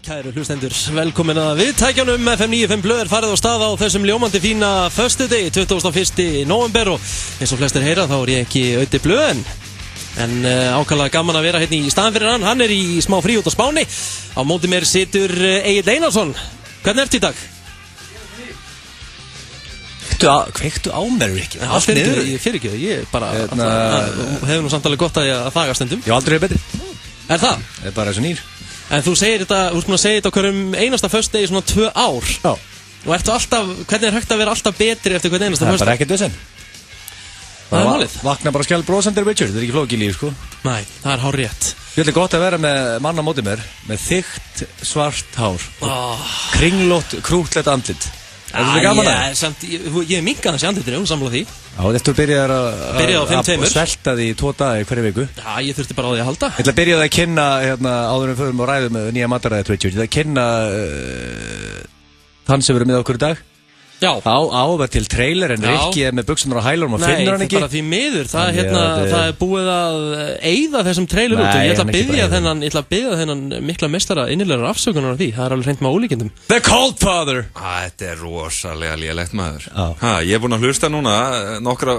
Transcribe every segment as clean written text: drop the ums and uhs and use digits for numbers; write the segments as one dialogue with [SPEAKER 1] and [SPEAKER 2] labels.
[SPEAKER 1] Kæru hlustendur, velkomin að viðtækjanum FM 95 Blöð farið á stað á þessum ljómandi fína föstudegi 21. november og eins og flestir heyra þá ég ekki Öddi Blöð en ákaflega gaman að vera hérna í staðan fyrir hann er í smá frí út á Spáni á móti mér situr Egill Einarsson. Hvernig ertu í dag?
[SPEAKER 2] Kveiktu á mér ekki.
[SPEAKER 1] Ég fyrir ekki, ég bara hefur nú samtalið gott að þaga stundum.
[SPEAKER 2] Ég aldrei betri.
[SPEAKER 1] Er það?
[SPEAKER 2] Það er bara eins og nýr.
[SPEAKER 1] En þú segir þetta, þú ert búin að segja þetta á hverjum einasta föstudegi svona 2 ár.
[SPEAKER 2] Já.
[SPEAKER 1] Og ertu alltaf, hvernig er hægt að vera alltaf betri eftir hvern einasta föstudegi?
[SPEAKER 2] Það er bara ekkert vesen.
[SPEAKER 1] Það er málið.
[SPEAKER 2] Vakna bara skjálf bróðsandir Richard, það er ekki flókið líf, sko.
[SPEAKER 1] Nei, það er hárrétt.
[SPEAKER 2] Ég ætla gott að vera með mann á móti mér, með þykkt svart hár. Kringlótt, krútlegt andlit. Er þetta gaman að?
[SPEAKER 1] Ég er minkað þessi andlitinu, sammála því.
[SPEAKER 2] Já, þetta byrjaði
[SPEAKER 1] að
[SPEAKER 2] svelta því 2 daga hverju viku.
[SPEAKER 1] Já, ég þurfti bara á því að halda.
[SPEAKER 2] Ég ætla að byrja að kynna, áður en förum og ræðum með nýja mataræðið Richard. Ég ætla að kynna þann sem verið með okkur í dag.
[SPEAKER 1] Já.
[SPEAKER 2] Áver til trailer en Rikki er með buksunar á hælunum og finnur hann ekki.
[SPEAKER 1] Nei, bara því miður. Það er búið að eyða þessum trailer út og ég ætla að biðja þennan mikla meistara innilegar afsökunar á því. Það er alveg hreint með ólíkindum.
[SPEAKER 2] The Cold Father.
[SPEAKER 3] Þetta er rosalega lélegt maður. Ég er búinn að hlusta núna nokkra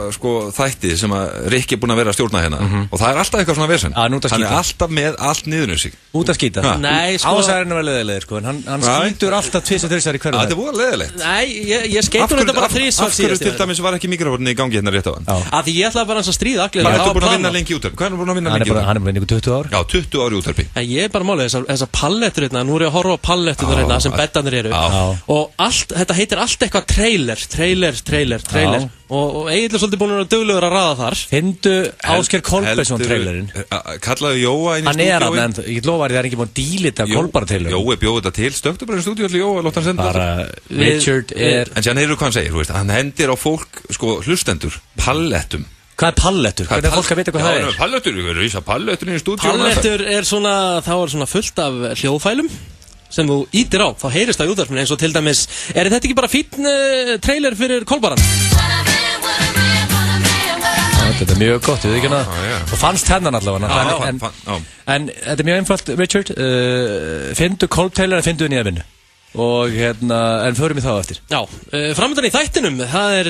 [SPEAKER 3] þætti sem að Rikki er búinn að vera að stjórna hérna og það er alltaf eitthvað svona vesen. Hann er alltaf með allt niður sig.
[SPEAKER 2] Út að skýta.
[SPEAKER 1] Nei,
[SPEAKER 2] Ásærinn var leiðilegur sko en hann skýtur alltaf 2-3 í hverju.
[SPEAKER 3] Þetta er voða leiðilegt.
[SPEAKER 1] Nei, ég skeitur þetta bara 3 svar síðast.
[SPEAKER 3] Af hverju til dæmis var ekki mikrofóninni í gangi hérna rétt á hann?
[SPEAKER 1] Af því ég ætlaði bara hans að stríða allir.
[SPEAKER 3] Hvað ertu búinn að vinna lengi í útvarpi? Hvað er búinn að vinna lengi í útvarpi?
[SPEAKER 2] Hann er búinn að vinna 20 ár.
[SPEAKER 3] Já, 20 ár í útvarpi.
[SPEAKER 1] En ég er bara málið þessar pallettur hérna, nú er ég að horfa á pallettur hérna sem beddarnir eru. Og þetta heitir allt eitthvað trailer. Og Egill er svolítið búinn að vera duglegur að raða þar.
[SPEAKER 2] Findu Ásgeir Kolbeinsson trailerinn.
[SPEAKER 3] Kallaðu Jóa inn í stúdíói.
[SPEAKER 2] Hann er hann, ég lofa að það er ekki búinn að dílita Kolbara trailerinn.
[SPEAKER 3] Jói bjóð þetta til, stöktu bara í stúdíói til Jóa og láta hann senda
[SPEAKER 2] þetta. Richard er...
[SPEAKER 3] En sér heyrðu hvað hann segir, hann hendir á fólk, hlustendur, pallettum.
[SPEAKER 2] Hvað er pallettur? Hvernig er fólk að vita hvað það er?
[SPEAKER 3] Pallettur, við erum ísa pallettur inn í stúdíói.
[SPEAKER 1] Pallettur er svona fullt af hljóðfælum sem þú ítir á, þá heyrist það í útvarpinu eins og til dæmis, er þetta ekki bara fínn trailer fyrir Kolbaran?
[SPEAKER 2] Þetta er mjög gott, við ekki hana og fannst hennan allavega en þetta er mjög einfalt, Richard findu Kolb-trailer en findu henni að vinna og en förum við þá eftir.
[SPEAKER 1] Já, framöndan í þættinum það er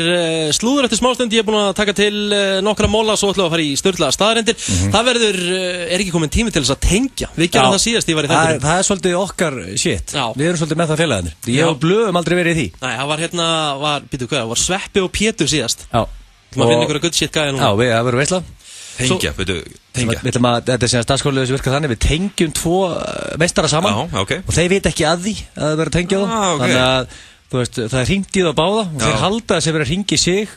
[SPEAKER 1] slúður eftir smástund, ég er búinn að taka til nokkra móla svo ætlum við að fara í sturlaða staðarendir. Það verður, er ekki komin tími til þess að tengja, við gerum það síðast ég var í þættinum.
[SPEAKER 2] Það er svolítið okkar shit, við erum svolítið með það félagarnir ég og Blöðum aldrei verið í því.
[SPEAKER 1] Nei, það var Sveppi og Pétur síðast.
[SPEAKER 2] Já.
[SPEAKER 1] Maður finna ykkur að good shit gæja núna.
[SPEAKER 2] Já, það verður veisla.
[SPEAKER 3] Tengja.
[SPEAKER 2] Við ætlum að, þetta er síðan starfskólaðið sem virkar þannig, við tengjum 2 meistara saman og þeir veit ekki að því að það verður að tengja þá. Þannig að, þú veist, það er hringt í það báða og þeir halda að sem verður að hringi í sig,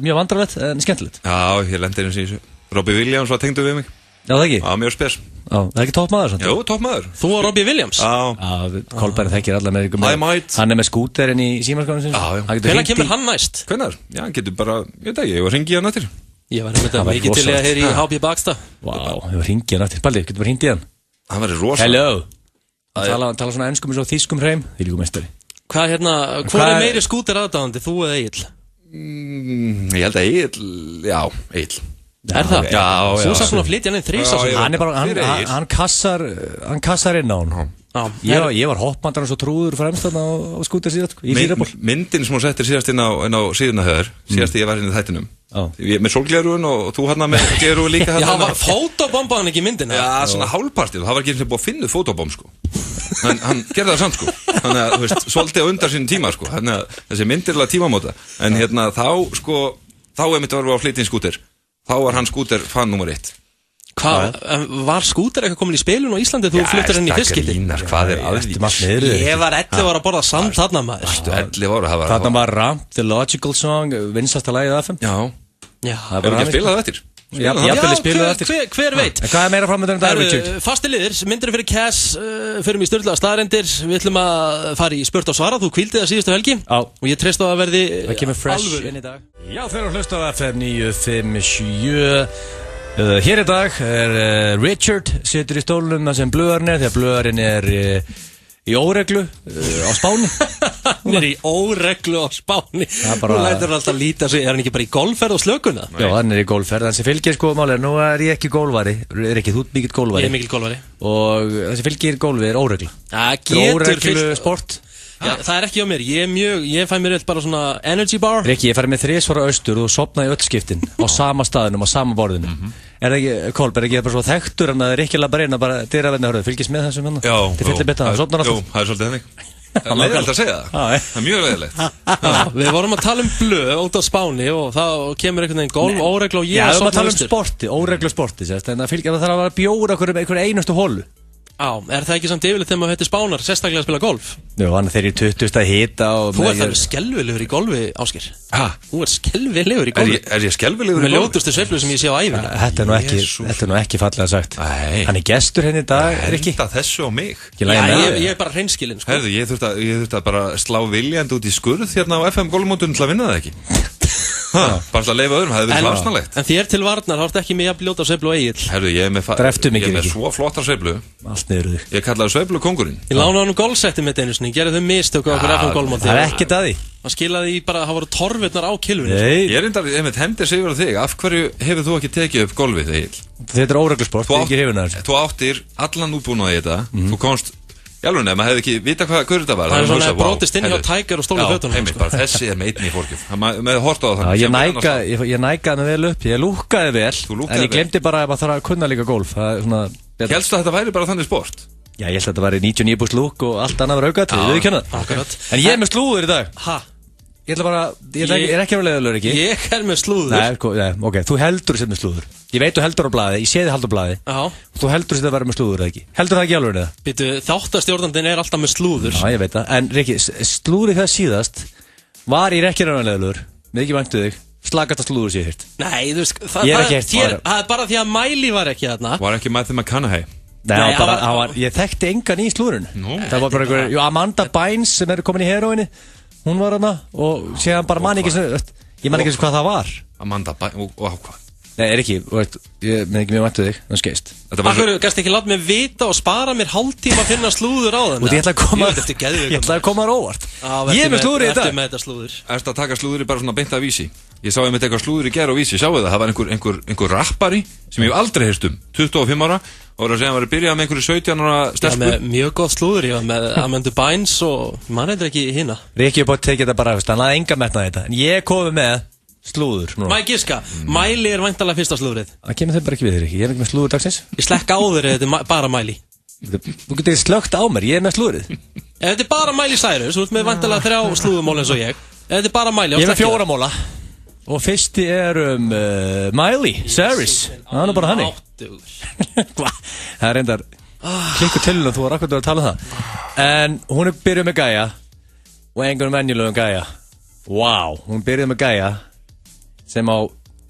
[SPEAKER 2] mjög vandrarlegt en skemmtilegt. Já,
[SPEAKER 3] ég lendi eins í þessu. Robbie Williams var tengdu við mig.
[SPEAKER 2] Já, það ekki?
[SPEAKER 3] Já, mjög spes.
[SPEAKER 2] Já, það er ekki toppmaður svona?
[SPEAKER 3] Jú, toppmaður.
[SPEAKER 1] Þú og Robbie Williams?
[SPEAKER 3] Já.
[SPEAKER 2] Kolbæri þekkir alla með ykkur með. Hann er með skúterinn í símaskránu sinni.
[SPEAKER 3] Já.
[SPEAKER 1] Hvenær kemur hann næst?
[SPEAKER 3] Hvenær? Já, hann getur bara, ég veit ekki, ég var hringi í hann eftir.
[SPEAKER 1] Ég var mikið til að heyra í HB Baksta.
[SPEAKER 2] Vá, ég var hringi í hann eftir. Balli, getur bara hringi í hann?
[SPEAKER 3] Hann var rosa.
[SPEAKER 2] Hello. Tala svona enskum eins og þýskum hreim. Því líku meistari.
[SPEAKER 1] Hvað er meiri skúter aðdáðandi, þú eða Egill?
[SPEAKER 3] Ég held að Egill.
[SPEAKER 1] Er það?
[SPEAKER 3] Já.
[SPEAKER 1] Þú sagði svona að flytja hann inn 3
[SPEAKER 2] ára. Hann kassar inn á hann. Ég var hoppmandar og svo trúður fremst á skúter síðan í Sýraból.
[SPEAKER 3] Myndin sem hún settir síðast inn á síðuna höður, síðast ég var inn í þættinum. Með sólglerun og þú hann með glerun líka.
[SPEAKER 1] Já, var fótobomba hann ekki í myndina?
[SPEAKER 3] Já, svona hálfpartið, það var ekki eins og búið að finna fótobomb hann gerði það samt þannig að, þú veist, svolítið á undan sín tíma þannig að þessi mynd er alveg tímamóta en þá einmitt var við á flytinn skúter þá var hann skúter fan nummer 1.
[SPEAKER 1] Var skúter eitthvað komin í spilun á Íslandi þú fluttir henni í fyrstskipti?
[SPEAKER 3] Hvað er að því?
[SPEAKER 1] Ég var 11 ára að borða samt þarna maður.
[SPEAKER 3] 11 ára,
[SPEAKER 2] þarna var Ramp, The Logical Song, vinsasta lagið af þeim.
[SPEAKER 3] Já, það var ekki að spila það eftir.
[SPEAKER 1] Hver veit?
[SPEAKER 2] Hvað er meira framöndan um dag, Richard?
[SPEAKER 1] Fasti liðir, myndir fyrir Cass, förum í sturlaða staðarendir, við ætlum að fara í spurt og svara, þú kvíldið það síðustu helgi og ég treyst á að verði
[SPEAKER 2] alvöru inn í dag. Já, þeir eru að hlusta á FM 957. Hér í dag er Richard situr í stólunum sem Blöðarinn er þegar Blöðarinn er í óreglu á Spáni.
[SPEAKER 1] Hann í óreglu á Spáni. Þú lætur alltaf líta sig, hann ekki bara í golfferð og slökuna?
[SPEAKER 2] Já, hann í golfferð, þannig sem fylgir sko málega, nú ég ekki golfari, ekki þú mikill golfari.
[SPEAKER 1] Ég mikill golfari.
[SPEAKER 2] Og það sem fylgir golfi óregla.
[SPEAKER 1] Óreglu
[SPEAKER 2] sport.
[SPEAKER 1] Já, það ekki á mér, ég fæ mér bara svona energy bar.
[SPEAKER 2] Rikki, ég færi með 3 svara austur og sopnaði öll skiptin á sama staðinum, á sama borðinu. Er það ekki, Kolb, er ekki bara svo þekktur en að Rikki labbar inn að bara dyravenni hörðu, fylgist með þessum hérna?
[SPEAKER 3] Já,
[SPEAKER 2] þið fyllir betur það, sopnar alltaf.
[SPEAKER 3] Jú, það svolítið henni. Það leiðilegt að segja það. Það mjög leiðilegt.
[SPEAKER 1] Við vorum að tala blöð út á Spáni og þá kemur einhvern veginn golf, óregla og ég
[SPEAKER 2] að sopna austur. Já, við erum að tala sporti, óreglu sporti, en það þarf að bjóra einhver einustu holu.
[SPEAKER 1] Já, er það ekki samt yfirleitt þegar maður heitir Spánar sérstaklega að spila golf?
[SPEAKER 2] Jú, hann þeir í 20. hita og...
[SPEAKER 1] Þú það skelvilegur í golfi, Ásgeir. Þú skelvilegur í golfi.
[SPEAKER 3] Er ég skelvilegur í golfi?
[SPEAKER 1] Með ljótustu sveiflu sem ég sé á ævinni.
[SPEAKER 2] Þetta er nú ekki fallega sagt. Hann er gestur henni í dag, Rikki.
[SPEAKER 3] Henda þessu á mig.
[SPEAKER 1] Ég er bara hreinskilinn, sko.
[SPEAKER 3] Herðu, ég þurfti að bara slá viljandi út í skurð hérna á FM golfmótunum til að vinna það ekki. Bara að leifa öðrum, það hefði verið larsnalegt.
[SPEAKER 1] En þér til varnar, þá ertu ekki með jafn ljóta sveiflu og Egill.
[SPEAKER 3] Herðu, ég er með svo flottar sveiflu.
[SPEAKER 2] Allt niður þig.
[SPEAKER 3] Ég kallaði sveiflu kongurinn.
[SPEAKER 1] Ég lánaði hann golfsetti með einu sinni, gerði þau mistöku á okkur FM golfmóti.
[SPEAKER 2] Það er ekkert að því.
[SPEAKER 1] Það skilaði í bara, það voru torfurnar á kilvinu.
[SPEAKER 3] Ég er reyndar, ef þetta hendir sigur á þig, af hverju hefur þú ekki tekið upp golfið, Egill?
[SPEAKER 2] Þetta er óreglusport, ég er ekki hrifinn af þessu.
[SPEAKER 3] Þú áttir allan útbúnaði í þetta, þú komst Jálfur nefn, maður hefði ekki vita hvað þetta var.
[SPEAKER 1] Það er svona að brotist inn hjá Tiger og stóla fötunum.
[SPEAKER 3] Já, einmitt bara, þessi er með einn í fórkjöf. Með horta á það.
[SPEAKER 2] Ég nækaði mig vel upp, ég lúkkaði vel, en ég glemdi bara að maður þarf að kunna líka golf.
[SPEAKER 3] Hélstu að þetta væri bara þannig sport?
[SPEAKER 2] Já, ég held að þetta væri 99% lúk og allt annað var aukaðatrið, við kynna það. En ég er með slúður í dag.
[SPEAKER 1] Ha?
[SPEAKER 2] Ég er ekki að leiðulegur, ekki?
[SPEAKER 1] Ég er með slúður.
[SPEAKER 2] Nei, ok, þú heldur sér með slúður. Ég veit þú heldur á blaði, ég sé þið haldur á blaði. Þú heldur sér að vera með slúður, eða ekki? Heldur það ekki alveg eða?
[SPEAKER 1] Býtu, þáttastjórnandinn er alltaf með slúður.
[SPEAKER 2] Já, ég veit það. En Rikki, slúðrið það síðast var ég ekki leiðulegur. Með ekki væntu þig. Slagast að slúður sér hirt.
[SPEAKER 1] Nei, þú veist, það er bara því að Miley var ekki þarna.
[SPEAKER 3] Var ekki Matthew McConaughey?
[SPEAKER 2] Nei, ég þekkti engan í slúðurinn. Það var bara einhver, Amanda Bynes sem er komin í heroinni. Hún var hana og séðan bara man ekki hvað það var.
[SPEAKER 3] Amanda Bynes, og hvað?
[SPEAKER 2] Nei, ekki, ég með ekki mjög mættu þig, það skeist.
[SPEAKER 1] Akkur, gæst ekki láta mig vita og spara mér hálftíma að finna slúður á þennan?
[SPEAKER 2] Og ég ætla að koma óvart. Ég er með slúður í þetta.
[SPEAKER 1] Eftir með þetta slúður.
[SPEAKER 3] Erstu að taka slúður bara svona beint af Vísi? Ég sá einmitt eitthvað slúður í gær á Vísi, sjáu það var einhver rappari sem ég hef aldrei heyrst 25 ára og var að segja að hann var að byrja með einhverju 17 ára stelpu.
[SPEAKER 1] Já, með mjög gott slúður, ég var með Amanda Bynes og mann eitthvað ekki hina.
[SPEAKER 2] Rikki er búin að tekið þetta bara, hann hafði enga metnað þetta, en ég komi með slúður.
[SPEAKER 1] Má ég giska, Miley er væntanlega fyrsta slúðrið.
[SPEAKER 2] Það kemur þau bara ekki við þér, ég er ekki með slúður dagsins.
[SPEAKER 1] Ég slekka á þér, þetta er bara Miley.
[SPEAKER 2] Þú getur ekki slögt á mér, ég er með slúðrið.
[SPEAKER 1] Ef þetta er bara Miley Cyrus, þú ert með væntanlega 3 slúðumóla eins og ég. Ef þetta er bara Miley,
[SPEAKER 2] ég er með 4 móla. Og fyrsti er Miley Cyrus. Það er nú bara hannig. Það er reyndar klikku til þú var akkurat að tala um það. En hún er byrjuð með gæja og einhvern venjulegum gæja. Wow, hún byrjuð með gæja sem á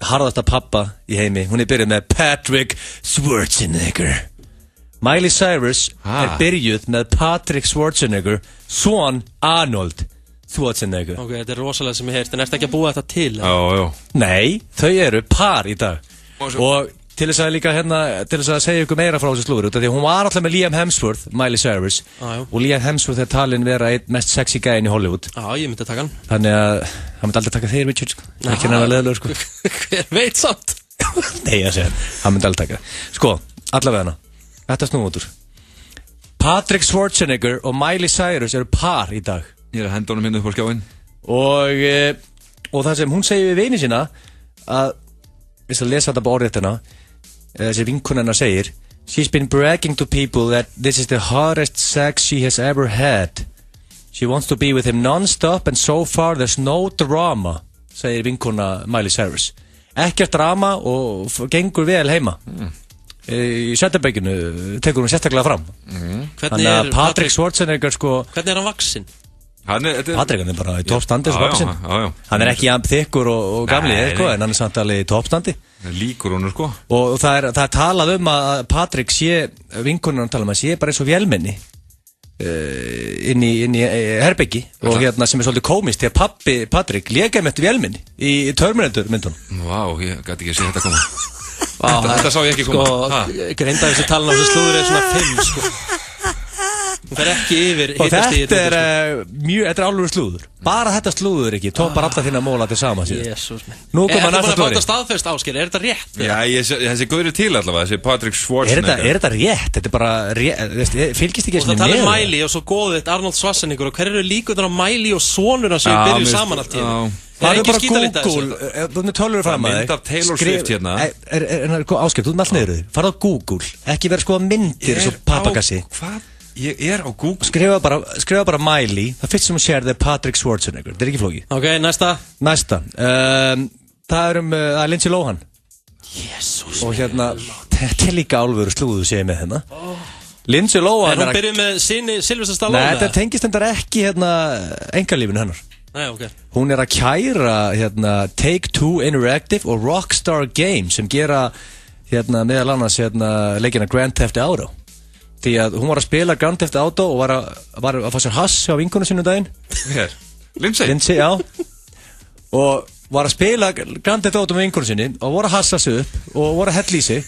[SPEAKER 2] harðasta pappa í heimi. Hún er byrjuð með Patrick Schwarzenegger. Miley Cyrus er byrjuð með Patrick Schwarzenegger, son Arnold Schwarzenegger.
[SPEAKER 1] Ok, þetta er rosalega sem ég heyrst, en ertu ekki að búa þetta til?
[SPEAKER 3] Já.
[SPEAKER 2] Nei, þau eru par í dag. Og til þess að líka til þess að segja ykkur meira frá þessu slúður, því hún var alltaf með Liam Hemsworth, Miley Cyrus, og Liam Hemsworth er talinn vera einn mest sexy gæinn í Hollywood.
[SPEAKER 1] Já, ég myndi að taka hann.
[SPEAKER 2] Þannig að hann myndi aldrei taka þig, Richard, sko. Ekki hann að leðilega, sko.
[SPEAKER 1] Hver veit samt?
[SPEAKER 2] Nei, ég segja, hann myndi aldrei taka. Sko, allavega hana. Þetta snúður. Patrick Schwarzenegger og Miley Cyrus eru par í dag.
[SPEAKER 3] Ég er að henda honum upp á skjáin.
[SPEAKER 2] Og það sem hún segir við vini sína að, við skal lesa þetta på orðréttina, þessi vinkona hennar segir, she's been bragging to people that this is the hardest sex she has ever had. She wants to be with him non-stop and so far there's no drama, segir vinkona Miley Cyrus. Ekkert drama og gengur vel heima. Í setjabegginu tekur hún sérstaklega fram. Þannig að Patrick Schwarzenegger sko...
[SPEAKER 1] Hvernig er hann vaxinn?
[SPEAKER 2] Patrick er bara í toppstandi hann er ekki jafn þykkur og gamli en hann er samt alveg í toppstandi
[SPEAKER 3] líkur hún sko
[SPEAKER 2] og það er talað að Patrick sé vinkonur hann tala að sé bara eins og vélmenni inn í herbyggi og hérna sem er svolítið komist því að pappi Patrick léka með vélmenni í Terminator myndunum.
[SPEAKER 3] Vá, ég gæti ekki að sé þetta koma þetta sá ég ekki koma
[SPEAKER 1] greinda þessi talan á þessu slúður er svona 5 sko. Hún fer ekki yfir
[SPEAKER 2] og þetta er alveg slúður. Bara þetta slúður ekki, toppar alla þína móla til sama síðan.
[SPEAKER 1] Jesús minn.
[SPEAKER 2] Nú koma næsta
[SPEAKER 1] tóri. Er þetta staðfest, Ásgeir? Er þetta rétt?
[SPEAKER 3] Já, þessi góður til allavega, þessi Patrick Schwarzenegger.
[SPEAKER 2] Er þetta rétt? Þetta er bara rétt, fylgist ekki
[SPEAKER 1] eins og með. Og það tala Miley og svo góðið Arnold Schwarzenegger og hver eru líkundur á Miley og sonur hans sem byrjuð saman allt tíma?
[SPEAKER 2] Það er bara Google, þú með tölur fram að
[SPEAKER 3] þig. Mynd af Taylor Swift hérna.
[SPEAKER 2] Ásgeir, þú með allt niður þig. Farðu á Google, ekki vera skoða myndir eins og pappakassi.
[SPEAKER 3] Hvað? Ég er á Google.
[SPEAKER 2] Skrifa bara Miley, það fyrst sem hún sér það er Patrick Schwarzenegger, þetta er ekki flókið.
[SPEAKER 1] Ok, næsta.
[SPEAKER 2] Það er Lindsay Lohan.
[SPEAKER 1] Jésús.
[SPEAKER 2] Og hérna, þetta er líka alvöru slúðu segið með hérna. Lindsay Lohan
[SPEAKER 1] hún byrjuð með sinni Sylvester Stallone?
[SPEAKER 2] Nei, þetta tengist endar ekki engalífinu hennar.
[SPEAKER 1] Nei, ok.
[SPEAKER 2] Hún er að kæra Take-Two Interactive og Rockstar Games sem gera meðal annars leikina Grand Theft Auto. Því að hún var að spila Grand Theft Auto og var að fá sér hass á vinkonu sinu daginn.
[SPEAKER 3] Hér? Lindsay?
[SPEAKER 2] Lindsay, já. Og var að spila Grand Theft Auto með vinkonu sinni og voru að hassa sig upp og voru að hella í sig.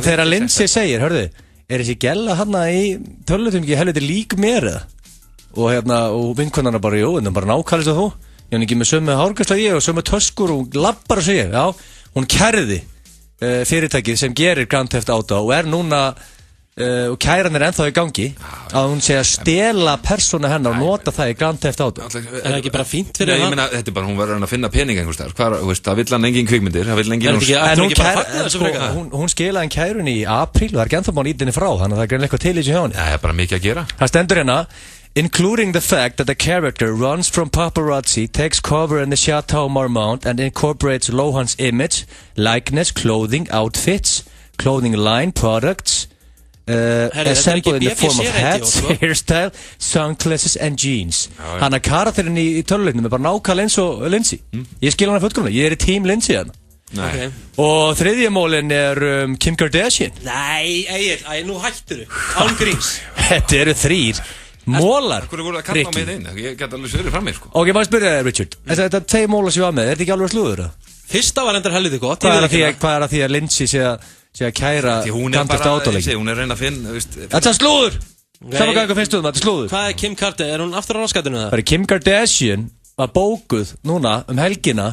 [SPEAKER 2] Þegar Lindsay segir, hörðu, er þessi gælla hana í tölutum ekki helviti lík mér eða? Og vinkonarna bara, jú, en það bara nákvæmlega þú. Ég hann ekki með sömu hárgæsla ég og sömu töskur og hún lappar og segir, já, hún kærði fyrirtækið sem gerir Grand Theft Auto og er núna og kæran ennþá í gangi að hún sé að stela persónu hennar og nota það í Grand Theft Auto.
[SPEAKER 1] Er það ekki bara fínt fyrir
[SPEAKER 3] það? Ég meina, þetta er bara, hún verður að finna pening einhvers þar. Það vill hann engin kvikmyndir, það vill engin...
[SPEAKER 2] Hún skilaði kærun í apríl og það er ekki ennþá búin ítinni frá, þannig að það er greinlega eitthvað til í sig hjá henni.
[SPEAKER 3] Það er bara mikið að gera.
[SPEAKER 2] Það stendur hérna, including the fact that the character runs from paparazzi, takes cover in the Chateau Marmont and incorporates Lohan's image, likeness, clothing, outfits, clothing line, products, assembled in the form of hats, hairstyle, sunglasses and jeans. Hann karakterinn í töluleiknum er bara nákvæmlega eins og Lindsay. Ég skil hana fullkomlega, ég er í team Lindsay hann.
[SPEAKER 1] Okay.
[SPEAKER 2] Og þriðja mólin er Kim Kardashian.
[SPEAKER 1] Nei, Egil, nú hættur þú án gríns.
[SPEAKER 2] Þetta eru 3 mólar.
[SPEAKER 3] Hvað voru að kalla á mig inn? Ég gæti alveg sverið fram mér sko.
[SPEAKER 2] Ok, maður spyrja þig, Richard. Þetta 2 mólar sem ég var með, er þetta ekki alveg slúður?
[SPEAKER 1] Fyrsta var endur helviti gott.
[SPEAKER 2] Hvað er að því að Lindsay sé að kæra Grand Theft Auto leik?
[SPEAKER 3] Hún er reyna að finna,
[SPEAKER 2] þetta er slúður! Saman hvað finnst þú þetta er slúður?
[SPEAKER 1] Hvað er Kim Kardashian? Er hún aftur á raskatinu það?
[SPEAKER 2] Kim Kardashian var bókuð núna helgina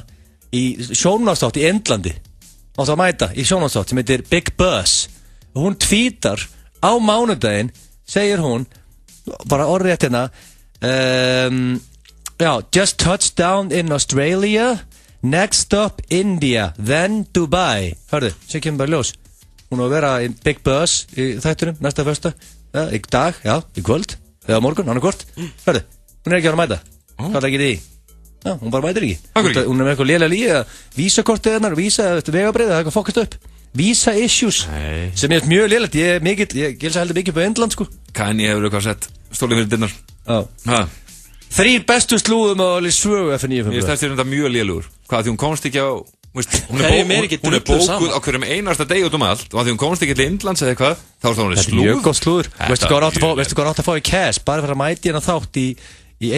[SPEAKER 2] í sjónvarpsþátt í Indlandi. Átt að mæta í sjónvarpsþátt sem heitir Big Buzz. Og hún tweetar á mánudaginn, segir hún, bara orðrétt hérna, just touched down in Australia, next stop India, then Dubai. Hörðu, sem kemur bara ljós. Hún á að vera í Big Buzz í þættunum, næsta fösta, í dag, já, í kvöld, eða morgun, annarkvort. Hörðu, hún er ekki að vera að mæta. Hvað er ekki því? Já, hún bara mætir ekki. Hún er með eitthvað lélega líka, vísakortið hennar, vegabreið, það er eitthvað fokast upp. Visa issues, sem er mjög lélegt. Ég gilsa heldur mikið på Indland, sko.
[SPEAKER 3] Kanye hefur eitthvað sett stólið fyrir dinnar.
[SPEAKER 2] Já. 3 bestu slúðum á sögu F9.
[SPEAKER 3] Ég stæðst þér þetta mjög lélugur. Hvað, því hún komst ekki á... Hún er bókuð á hverjum einasta deg út allt og því hún komst ekki til Indlands eða eitthvað, þá er það
[SPEAKER 2] slúður. Þetta er mjög góð slúður. Veistu hvað átt að fá í cash, bara fyrir að mæti hérna þátt í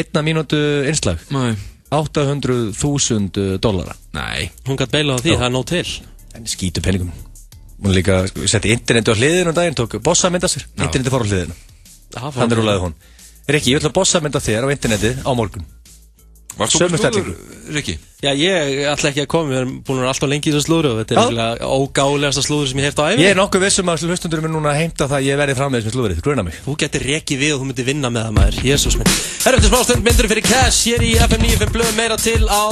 [SPEAKER 2] 1 mínútu innslag?
[SPEAKER 3] Nei.
[SPEAKER 2] $800,000.
[SPEAKER 3] Nei.
[SPEAKER 1] Hún gæti beila á því, það er nóg til.
[SPEAKER 2] En skítu peningum. Hún líka setti interneti á hliðinu daginn, tók bossamynda sér, interneti fór á hliðinu. Þannig rúlaði hún. Rikki, ég ætla að bossamynda þér á interneti á morgun.
[SPEAKER 3] Varst þú slúður, Rikki?
[SPEAKER 1] Já, ég ætla ekki að koma, við erum búin að vera alltaf lengi í þessu slúður og þetta er ógálegasta slúður sem ég hef á æfinni.
[SPEAKER 2] Ég er nokkuð vissum að hlustundurum er núna að heimta það að ég verði fram með þessum slúðurinn, gruna mig.
[SPEAKER 1] Þú getur Rikki við og þú myndir vinna með það maður, Jésús minn. Herra eftir smástund myndur fyrir cash, hér í FM 95 blöð meira til á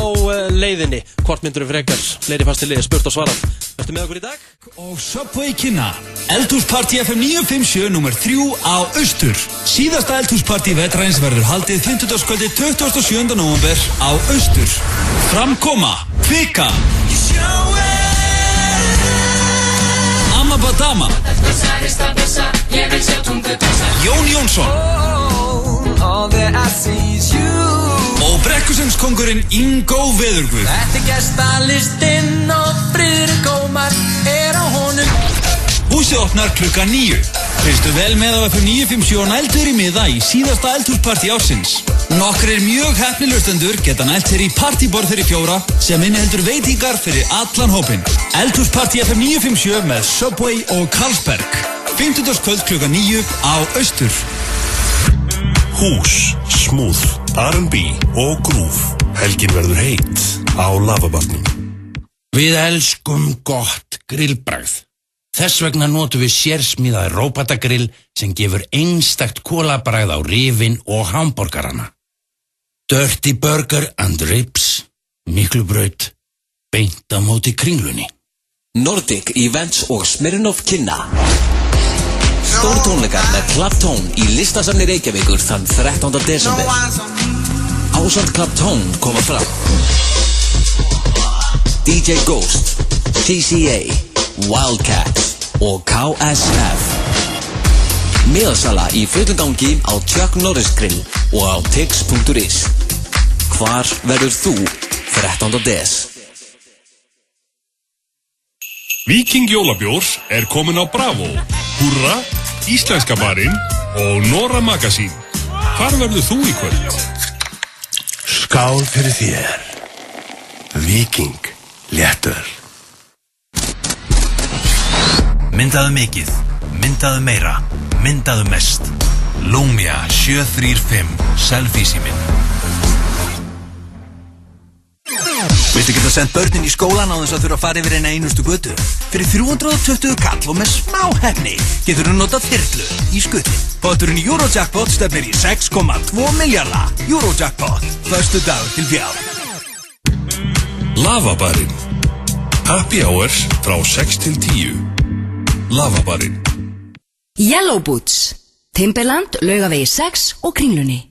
[SPEAKER 1] leiðinni. Hvort myndur frekar, fleiri fast til liði, spurt og svarað. Ertu með okkur í dag?
[SPEAKER 4] Og Subway kynna Eldhúsparti FM 957 nr. 3 á Austur. Síðasta eldhúsparti vetrarins verður haldið 50. 27. nóvember á Austur. Framkoma Kvika Amma Badama Jón Jónsson og brekkusöngskóngurinn Ingo Veðurguð.
[SPEAKER 5] Þetta er gestalistinn og Friðrik Ómar er á honum.
[SPEAKER 4] Húsið opnar klukkan 9. Fylgstu vel með á FM 957 og nældur í miða í síðasta eldhúsparti ársins. Nokkrir mjög heppni hlustendur geta nælt sér í partíborð fyrir 4 sem inniheldur veitingar fyrir allan hópinn. Eldhúsparti FM 957 með Subway og Carlsberg. 50. kvöld klukkan 9 á Austur.
[SPEAKER 6] Hús, smooth, R&B og groove. Helgin verður heitt á Lavabarnum.
[SPEAKER 7] Við elskum gott grillbragð. Þess vegna notum við sérsmíðað rópatagrill sem gefur einstakt kolabragð á rifin og hamborgarana. Dirty Burger and Ribs, Miklubraut, beint á móti Kringlunni.
[SPEAKER 8] Nordic Events og Smirnoff kynna Stórtónleikar með Club Tone í listasafni Reykjavíkur þann 13. desember. Ásamt Club Tone koma fram DJ Ghost, TCA, Wildcat og KSF. Miðasala í fullum gangi á Chuck Norris Grill og á tix.is. Hvar verður þú 13. des?
[SPEAKER 6] Viking jólabjór komin á Bravo, Húrra, Íslenska barinn og Nora Magasín. Hvar verður þú í kvöld? Skál fyrir þér. Viking, léttur.
[SPEAKER 9] Myndaðu mikið, myndaðu meira, myndaðu mest. Lumia 735 Selfie síminn. Viltu geta sendt börnin í skólan á þess að þurfa að fara yfir eina einustu götu? Fyrir 320 kall og með smá hefni getur þú notað þyrlu í skuti. Potturinn í Eurojackpot stefnir í 6,2 milljarða. Eurojackpot, föstu dagur til fjár.
[SPEAKER 6] Lavabarinn. Happy hours frá 6 til 10. Lavabarinn.
[SPEAKER 10] Yellow Boots, Timberland, Laugavegi 6 og Kringlunni.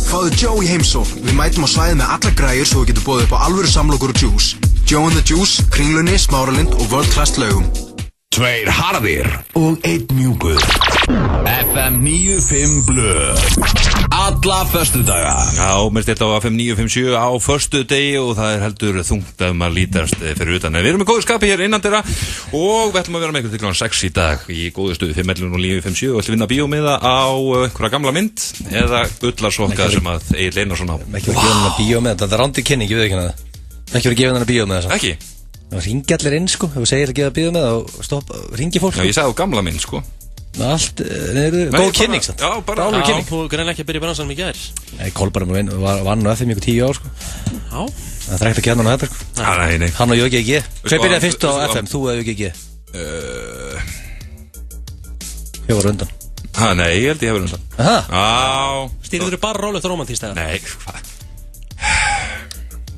[SPEAKER 11] Fáðu Joe í heimsókn. Við mætum á svæðið með allar græjur svo við getum boðið upp á alvöru samlokur og juice. Joe and the Juice, Kringlunni, Smáralind og World Class Laugum.
[SPEAKER 6] 2 harðir og 1 mjúkur. FM 95 blöð.
[SPEAKER 9] Alla föstudaga.
[SPEAKER 3] Já, mér stelt á FM 957 á föstudegi og það heldur þungt að maður lítast fyrir utan. Við erum með góðu skapi hér innan þeirra og við ætlum að vera með ykkur til kl. 6 í dag í góðu stuði 511 og 957 og ætlum vinna bíómiða á einhverja gamla mynd eða bullarsokka sem að Egill Einarsson á.
[SPEAKER 2] Ekki verið að gefa hennar bíómiða, þetta er rándi kynning, ég veit ekki hana. Ekki verið að gefa hennar bíómiða.
[SPEAKER 3] Ekki?
[SPEAKER 2] Það ringi allir inn sko, ef þú segir að gefa bíómiða og ringi fólk.
[SPEAKER 3] Já, ég sagði á gamla mynd sko.
[SPEAKER 2] Allt, góð kynning samt.
[SPEAKER 3] Já, bara
[SPEAKER 1] alveg kynning. Þú greinlega ekki að byrja bransanum í gær.
[SPEAKER 2] Nei, Kolbarinn vann á FM ykkur 10 ár sko.
[SPEAKER 1] Já.
[SPEAKER 2] Það er ekkert að gera hann á þetta sko.
[SPEAKER 3] Nei.
[SPEAKER 2] Hann og Jöggi G. Hver byrjaði fyrst á FM, þú eða Jöggi G? Ég var undan.
[SPEAKER 3] Nei, ég held ég hefur undan.
[SPEAKER 2] Aha.
[SPEAKER 1] Stýrður þú bara rólegt og romantíst eða?
[SPEAKER 3] Nei, hvað?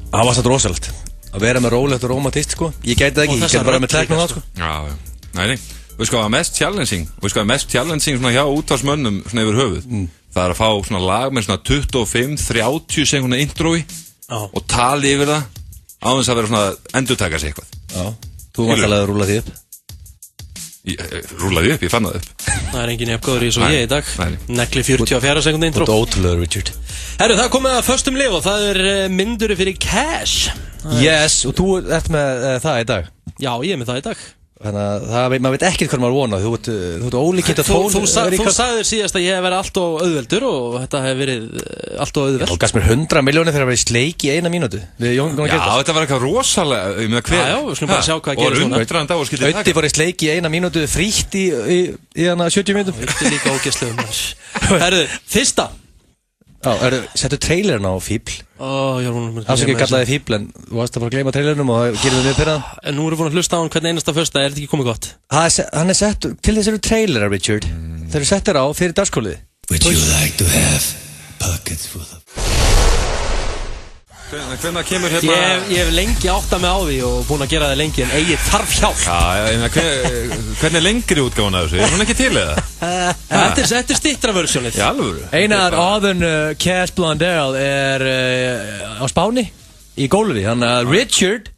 [SPEAKER 2] Það var satt rosalegt. Að vera með rólegt og romantist sko. Ég gæti það ekki, ég gæti bara með teknum það sko.
[SPEAKER 3] Já. Nei. Við sko að mest challenging svona hjá útvarsmönnum svona yfir höfuð. Það er að fá svona lag með svona 25-30 sekúndna introi og tali yfir það á þess að vera svona endurtaka sig eitthvað.
[SPEAKER 2] Já, þú var alltaf að rúla því upp.
[SPEAKER 3] Rúlaði upp, ég fann það upp.
[SPEAKER 1] Það er engin jafngóður í svo ég í dag. Negli 44 sekúndna intro.
[SPEAKER 2] Þú ert ótrúlegur, Richard.
[SPEAKER 1] Herru, það komið að föstum lið og það er mynduri fyrir Cash.
[SPEAKER 2] Yes, og þú ert með það í dag.
[SPEAKER 1] Já, ég er með það í dag.
[SPEAKER 2] Þannig að maður veit ekkert hvað maður vonað. Þú ert ólíkitt að tón.
[SPEAKER 1] Þú sagðir síðast að ég hef verið allt og auðveldur og þetta hef verið allt og auðveld.
[SPEAKER 2] Þú gafst mér 100 milljónir þegar það verið sleik í 1 mínútu.
[SPEAKER 3] Já, þetta var eitthvað rosalega.
[SPEAKER 1] Já, við skulum bara sjá hvað gerir svona.
[SPEAKER 2] Ötti farið sleik í 1 mínútu frítt í hana 70 mínútum.
[SPEAKER 1] Ötti líka ógeðslegum. Herðu, fyrsta.
[SPEAKER 2] Já, settu trailerinn á Fíbl. Afsakið kallaði Fíbl en þú varst að fara að gleyma trailerinnum og það gerir við mjög pyrrað.
[SPEAKER 1] En nú erum við búin að hlusta á hann hvernig einasta fyrsta, þetta ekki komið gott?
[SPEAKER 2] Hann settur, til þess eru trailerar, Richard. Þeir eru settir á fyrir dagskólið.
[SPEAKER 7] Would you like to have pockets full of...
[SPEAKER 3] Hvernig kemur hérna...
[SPEAKER 1] Ég hef lengi áttað mig á því og búin að gera það lengi en Egill þarf hjálp.
[SPEAKER 3] Hvernig er lengri útgáfan af þessu? Er hún ekki til eða?
[SPEAKER 1] Þetta er stittra versjónið.
[SPEAKER 3] Í alvöru?
[SPEAKER 2] Einar áðun Cash Blondell á Spáni í gólfi. Þannig að Richard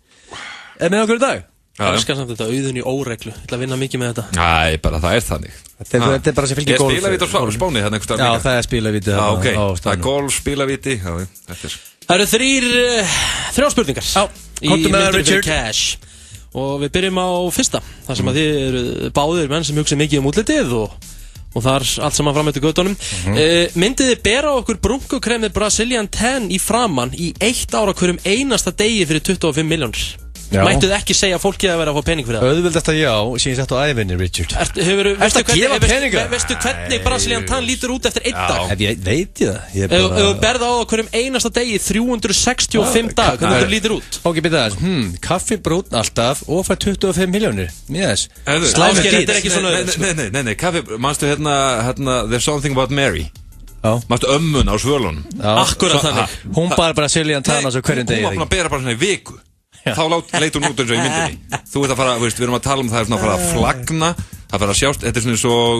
[SPEAKER 2] með okkur í dag.
[SPEAKER 1] Það er samt þetta auðun í óreglu. Ég ætla að vinna mikið með þetta.
[SPEAKER 3] Næ, bara það er þannig.
[SPEAKER 2] Þetta er bara sem fylgir golf.
[SPEAKER 3] Ég spilavíti á Spáni þannig einhvers staðar.
[SPEAKER 2] Já, það er spilavíti á Spáni.
[SPEAKER 3] Það er golf, spilavíti.
[SPEAKER 1] Það eru þrjár spurningar í myndinni fyrir Cash og við byrjum á fyrsta þar sem að þið eru báðir menn sem hugsa mikið útlitið og þar allt saman fram eftir göttunum. Myndið þið bera okkur brúnkukremið Brazilian Tan í framann í 1 ár á hverjum einasta degi fyrir 25 milljónir? Mættuð ekki segja fólki að vera að fá pening fyrir það?
[SPEAKER 2] Auðvildast að já, sem ég sett á ævinni, Richard.
[SPEAKER 1] Veistu hvernig Brazilian Tan lítur út eftir 1 dag?
[SPEAKER 2] Ég veit ég það.
[SPEAKER 1] Ef þú berða á hverjum einasta degi 365 dag, hvernig þetta lítur út?
[SPEAKER 2] Ok, byrja það, kaffi brún alltaf og fær 25 miljónir. Yes.
[SPEAKER 1] Ásgeir, þetta er ekki svona
[SPEAKER 3] Nei, kaffi, manstu hérna There's Something About Mary. Manstu ömmun á svölunum.
[SPEAKER 1] Akkurat þannig.
[SPEAKER 2] Hún bara Brazilian Tan á svo hverjum degi.
[SPEAKER 3] Hún var búin að bera bara svona í viku. Þá leit hún út eins og í myndinni. Þú veit að fara, við erum að tala það er svona að fara að flagna, að fara að sjást. Þetta er svona eins og,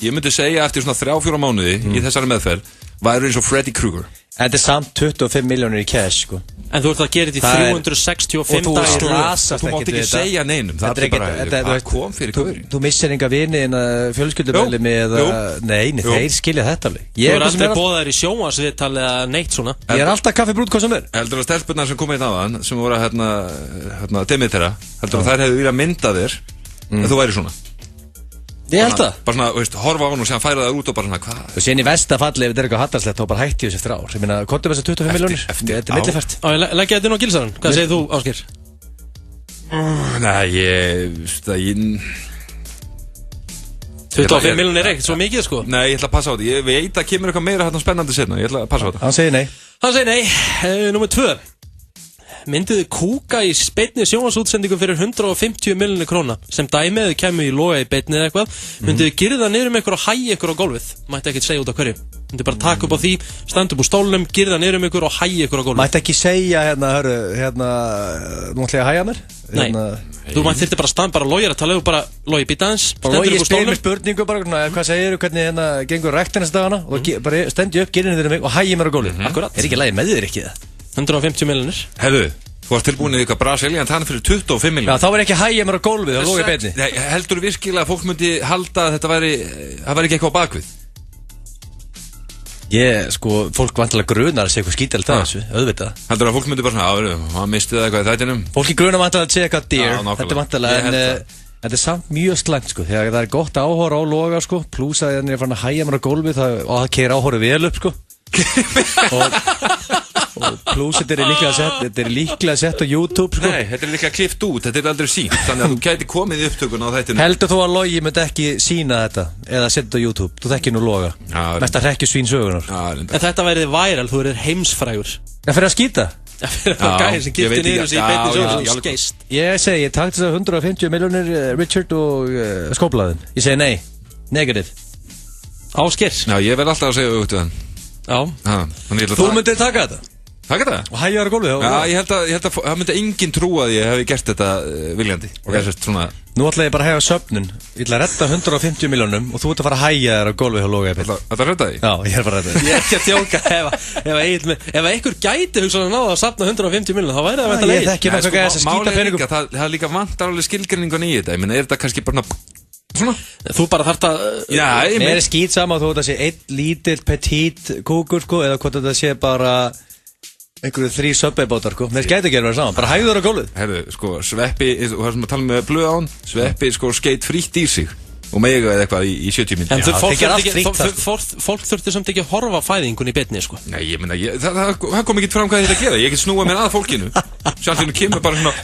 [SPEAKER 3] ég myndi segja eftir svona 3-4 mánuði í þessari meðferð, væri eins og Freddy Krueger.
[SPEAKER 2] Þetta er samt 25 miljónir í cash, sko.
[SPEAKER 1] En þú ert að gera þetta í 365
[SPEAKER 2] dagar. Og þú slasast
[SPEAKER 3] þú mátt ekki segja neinum. Það er bara, hvað kom fyrir kaurinn?
[SPEAKER 2] Þú missir enga vini en fjölskyldumeðlimi eða... Nei, þeir skilja þetta alveg.
[SPEAKER 1] Þú er aldrei bóðaðir í sjónvarpsviðtal eða neitt svona.
[SPEAKER 2] Ég er alltaf kaffi brún hvað sem er.
[SPEAKER 3] Heldur að stelpunnar sem kom inn áðan, sem voru að Demetera, heldur að þær hefðu viljað mynda þér, en þú væri svona.
[SPEAKER 2] Ég held það.
[SPEAKER 3] Bara svona, veist, horfa á hann og séðan færa það út og bara svona, hvað?
[SPEAKER 2] Og síðan í verstafalli, ef þetta er eitthvað hattarslegt, þá bara hætti þessi eftir ár. Ég meina, hvort þessar 25 miljónir? Þetta er millifært.
[SPEAKER 1] Leggja þetta inn á gilsaran. Hvað segir þú, Ásgeir?
[SPEAKER 3] Nei,
[SPEAKER 1] 25 miljónir er ekkert svo mikið, sko.
[SPEAKER 3] Nei, ég ætla að passa á þetta. Ég veit að kemur eitthvað meira hérna spennandi seinna. Ég ætla að passa á þetta.
[SPEAKER 2] Hann segir nei.
[SPEAKER 1] Númer 2. Mynduðu kúka í beinni sjónvarpsútsendingu fyrir 150 miljónir króna sem dæmiðu kemur í loga í beinni eða eitthvað, mynduðu girða niður ykkur og hæja ykkur á gólfið. Mætti ekkert segja út af hverju. Mynduðu bara taka upp á því, standa upp úr stólnum, girða niður ykkur og hæja ykkur á gólfið.
[SPEAKER 2] Mætti ekki segja nú ætla ég að hæja mér?
[SPEAKER 1] Nei, þú þyrfti bara að standa, bara logir að tala um, bara logi býta hans, stendur upp úr stólnum.
[SPEAKER 2] Spurningu bara, hvað segir þú, hvernig gengur ræktina þess dagana og bara stendi upp, girða niður mig og hæja mér á gólfið.
[SPEAKER 1] Akkurat.
[SPEAKER 2] Er ekki lagi með þér ekki það?
[SPEAKER 1] 150 miljónir.
[SPEAKER 3] Herðu, þú varst tilbúin í eitthvað Brazilian Tan fyrir 25 miljónir.
[SPEAKER 2] Já, þá er ekki að hæja mér á gólfið og loga í beinni.
[SPEAKER 3] Heldur þú virkilega að fólk myndi halda að þetta væri ekki eitthvað á bakvið?
[SPEAKER 2] Fólk vantilega grunar að segja eitthvað skítelt að þessu, auðvitað.
[SPEAKER 3] Heldur að fólk myndi bara svona, hann misti það eitthvað í þættinum?
[SPEAKER 2] Fólki grunar vantilega að segja eitthvað dear, þetta vantilega, en þetta er samt mjög slæmt, sko, þegar það er gott áhorf á loga, sko, plús að ég er farin að hæja mér á gólfið og það keyrir áhorfið vel upp, sko. Og pluss þetta er líklega sett á YouTube, sko.
[SPEAKER 3] Nei, þetta er líklega klift út, þetta er aldrei sínt. Þannig að þú gæti komið í upptökun á þættinu.
[SPEAKER 2] Heldur þú að Logi myndi ekki sína þetta eða setja þetta á YouTube? Þú þekkir nú Loga. Mest að hrekkju svín sögunar.
[SPEAKER 1] En þetta væriði væral, þú verið heimsfrægur.
[SPEAKER 2] Það fyrir að skýta?
[SPEAKER 1] Það fyrir að gæði sem gifti niður sig í beinni sjónvarps og skeist.
[SPEAKER 2] Ég segi, ég takk þess að 150 miljónir Richard og skóplaðin. Ég segi nei, negativ.
[SPEAKER 1] Ásgeir.
[SPEAKER 3] Já, ég verð alltaf að segja auðvitað hann.
[SPEAKER 1] Já.
[SPEAKER 2] Þú myndir taka þetta?
[SPEAKER 3] Taka þetta?
[SPEAKER 2] Og hægja þér á gólfið?
[SPEAKER 3] Já, ég held að það myndi enginn trúa að ég hef gert þetta viljandi.
[SPEAKER 2] Nú ætla ég bara að hægja söfnun. Ég ætla að redda 150 miljónum og þú ert að fara að hægja þér á gólfið hjá Loga.
[SPEAKER 3] Þetta að redda því?
[SPEAKER 2] Já, ég er bara að redda því.
[SPEAKER 1] Ég er ekki að þjóka ef einhver gæti hugsaði að náða að safna 150 miljónum, þá væri það væntanlega
[SPEAKER 2] Ég þekki nokkuð gæðis að skýta peningum.
[SPEAKER 3] Það líka vantar alveg skilgreiningun í þetta. Ég meina, er þetta kannski bara svona?
[SPEAKER 1] Þú bara þarft að...
[SPEAKER 2] Já, mér er skýt sama þú þetta sé einn lítill petit kúkur, sko, eða hvort þetta sé bara einhverju 3 Subway-bátar, sko. Mér skæti ekki að vera saman, bara hægðu þér á gólfið.
[SPEAKER 3] Herðu, sko, Sveppi, og það sem að tala með blöð á hann, Sveppi, sko, skeit frítt í sig og mega eða eitthvað í 70 mínútur.
[SPEAKER 1] En fólk þurfti samt ekki að horfa fæðingun í beinni, sko.
[SPEAKER 3] Nei, ég meina, það kom ekki fram hvað þetta gera. Ég get snúa mér að fólkinu. Sjálfsveinu kemur bara svona...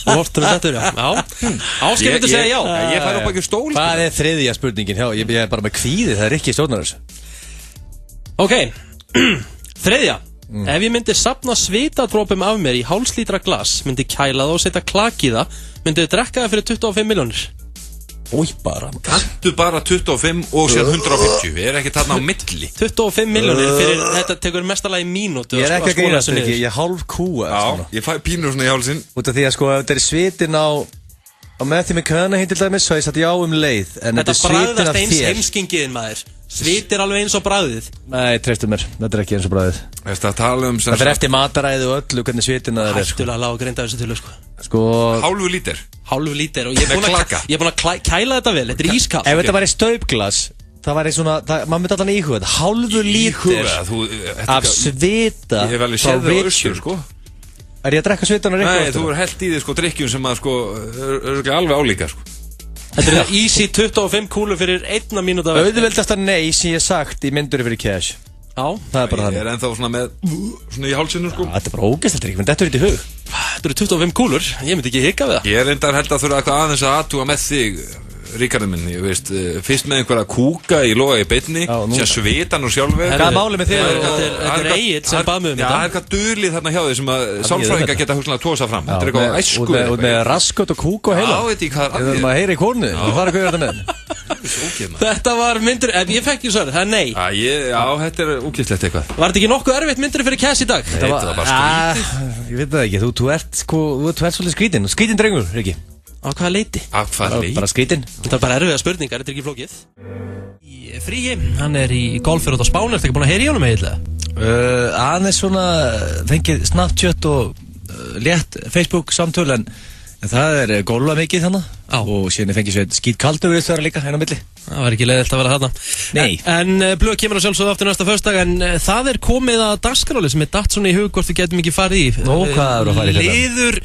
[SPEAKER 1] Þú horftur með þetta, já. Ásgeir myndi segja já.
[SPEAKER 3] Ég fær upp ekki stól.
[SPEAKER 2] Hvað er þriðja spurningin? Ég er bara með kvíði, það er ekki stjórnar þessu.
[SPEAKER 1] Ok, þriðja. Ef ég myndi safna svitadrópum af mér í hálfslítra glas, myndi kæla það og setja klak í það, myndi þið drekka það fyrir 25 miljónir.
[SPEAKER 2] Új, bara.
[SPEAKER 3] Kanntu bara 25 og sér 150, við erum ekki þarna á milli.
[SPEAKER 1] 25 miljónir fyrir, þetta tekur mestalagi mínútu.
[SPEAKER 2] Ég er ekki að greina þessu ekki, ég er hálf kúa.
[SPEAKER 3] Já, ég fæ pínur svona í hálsinn.
[SPEAKER 2] Út af því að sko, ef þetta er svitin á með því með köna hinn til dæmis, svo ég satt já leið.
[SPEAKER 1] Þetta bragðast eins heimskingiðin, maður. Svit er alveg eins og bragðið.
[SPEAKER 2] Nei, treystu mér, þetta er ekki eins og bragðið. Það fer eftir mataræði og öllu hvernig svitina það er.
[SPEAKER 1] Hættulega lág að greinda þessu til,
[SPEAKER 2] sko.
[SPEAKER 3] Hálfu lítir
[SPEAKER 1] og ég er búin að kæla þetta vel, þetta er ískall.
[SPEAKER 2] Ef þetta væri staupglas, það væri svona, maður myndi allan íhuga þetta. Hálfu lítir af svita frá Richard,
[SPEAKER 3] sko.
[SPEAKER 2] Er ég að drekka svitan og Richard?
[SPEAKER 3] Nei, þú er held í þig, sko, drikkjum sem að, sko, er alveg álíka, sko.
[SPEAKER 1] Þetta er það easy 25 kúlur fyrir 1 mínúta.
[SPEAKER 2] Auðveldasta nei sem ég sagt í myndur fyrir cash.
[SPEAKER 1] Já.
[SPEAKER 2] Það er bara þannig.
[SPEAKER 3] Ég er ennþá svona með, svona í hálsinu, sko.
[SPEAKER 2] Þetta er bara ógeðslegt drikk, menn þetta er í hug.
[SPEAKER 1] Þetta eru 25 kúlur, ég myndi ekki hika við það.
[SPEAKER 3] Ég reyndar held að þurfa eitthvað aðeins að aðtúa með þig, Ríkharður minn, ég veist, fyrst með einhverja kúka í loga í beinni, sem svita nú sjálfur.
[SPEAKER 2] Hvað er málið með þig?
[SPEAKER 1] Þetta er Egill sem bað mig um þetta.
[SPEAKER 3] Já, það er eitthvað dulið þarna hjá þig sem að sálfræðingar geta hugsanlega tósa fram. Þetta er eitthvað æsku.
[SPEAKER 2] Og með raskot og kúk og heila.
[SPEAKER 3] Já, veit ég hvað
[SPEAKER 2] Við þurfum að heyra í kórnu, þú fara hvað er þetta með?
[SPEAKER 1] Þetta var myndir, en ég fekk ekki svarið, það er nei.
[SPEAKER 3] Já, þetta er ógeðslegt eitthvað.
[SPEAKER 1] Var þetta ekki nokkuð erfitt myndir fyrir Cass í dag?
[SPEAKER 3] Þetta var bara skrítið.
[SPEAKER 2] Ég veit það ekki, þú ert svolítið skrítin drengur, Riki.
[SPEAKER 1] Á hvaða leiti?
[SPEAKER 2] Bara skrítin.
[SPEAKER 1] Þetta er bara erfiða spurningar, þetta er ekki flókið. Fríi, hann er í golfur út á Spáni, ertu ekki búin að heyra í honum eiginlega?
[SPEAKER 2] Aðeins svona fengið Snapchat og létt Facebook samtöl en það er golfa mikið þannig og síðan fengið svo skít kaldur við þar líka hérna á milli.
[SPEAKER 1] Það var ekki leiðilt að vera þarna.
[SPEAKER 2] Nei.
[SPEAKER 1] En Blöð kemur að sjálfsögðu aftur næsta föstudag en það er komið að dagskráli sem er datt svona í hug hvort við getum ekki farið í.
[SPEAKER 2] Nú, hvað eru að fara í þetta?
[SPEAKER 1] Liður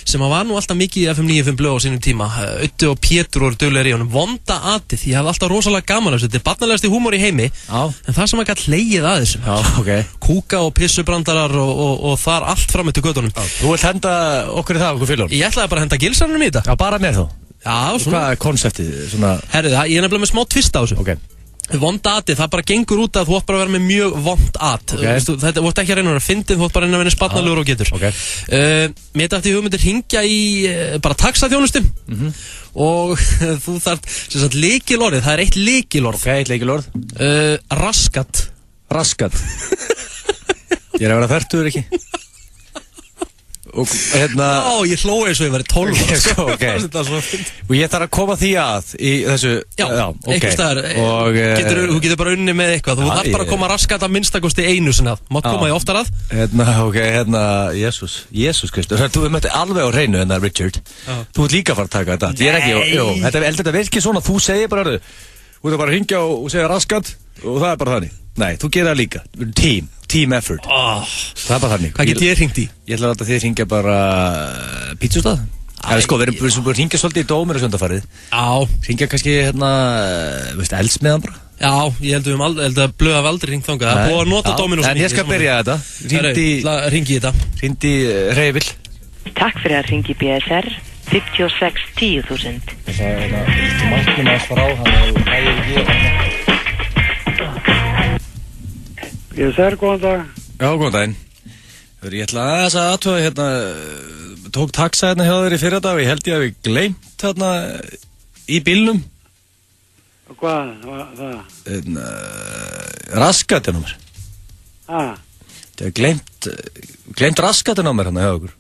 [SPEAKER 1] sem var nú alltaf mikið í FM 95 Blöð á sínum tíma. Ötti og Pétur voru duglegir í honum. Vonda atið, ég hafði alltaf rosalega gaman af þessu. Þetta er barnalegasti húmor í heimi. En það sem að gætt hlegið að þessu. Kúka og pissubrandarar og þar allt fram eftir gödunum.
[SPEAKER 2] Þú vilt henda okkur í það, okkur fylgjum?
[SPEAKER 1] Ég ætlaði bara að henda gilsarnum í þetta.
[SPEAKER 2] Já, bara mér þó?
[SPEAKER 1] Já, svona.
[SPEAKER 2] Hvað er konseptið?
[SPEAKER 1] Herðu það, ég er nefnilega með smá tvist á þessu. Vond atið, það bara gengur út að þú ætti bara að vera með mjög vond at. Þetta vart ekki að reyna að vera fyndið, þú ætti bara að reyna að vera sparnalegur og getur. Mér dætti hugmyndir hringja í bara taxaþjónustum og þú þarf, sem sagt, lykilorðið, það er eitt lykilorð.
[SPEAKER 2] Eitt lykilorð.
[SPEAKER 1] Raskat.
[SPEAKER 2] Raskat. Ég er að vera fertur, ekki? Og hérna
[SPEAKER 1] ég hlói eins og ég væri 12
[SPEAKER 2] og ég þarf að koma því að í þessu
[SPEAKER 1] einhver staðar þú getur bara unni með eitthvað þú þarf bara að koma raskat að minnstakosti einu sinna mátt koma í oftar að
[SPEAKER 2] Jésús Kristur þú mötti alveg á hreinu Richard þú ert líka að fara að taka þetta þetta virkir svona þú segir bara þú ert bara að hringja og segja raskat og það er bara þannig nei, þú gerir það líka team effort það er bara þannig
[SPEAKER 1] hvað get ég hringt í?
[SPEAKER 2] Ég ætla að láta þið hringja bara pítsustað við erum búin að hringja svolítið í dómir og söndafarið hringja kannski eldsmiðan bara
[SPEAKER 1] ég held að Blöð hafi aldrei hringt þangað það er búið að nota dóminu
[SPEAKER 2] en ég skal byrja þetta hringdi Reyvill
[SPEAKER 12] Takk fyrir að hringi BSR 56 10.000
[SPEAKER 2] þú máttum að fara á hann
[SPEAKER 13] BSR, góðan dag.
[SPEAKER 2] Já, góðan daginn. Ég ætla aðeins að aðtöða hérna, tók taxa hérna hjá þér í fyrradag og ég held ég að við gleymt hérna í bílnum.
[SPEAKER 13] Hvað var það?
[SPEAKER 2] Raskatinn á mér. Ég hef gleymt raskatinn á mér hérna hjá okkur.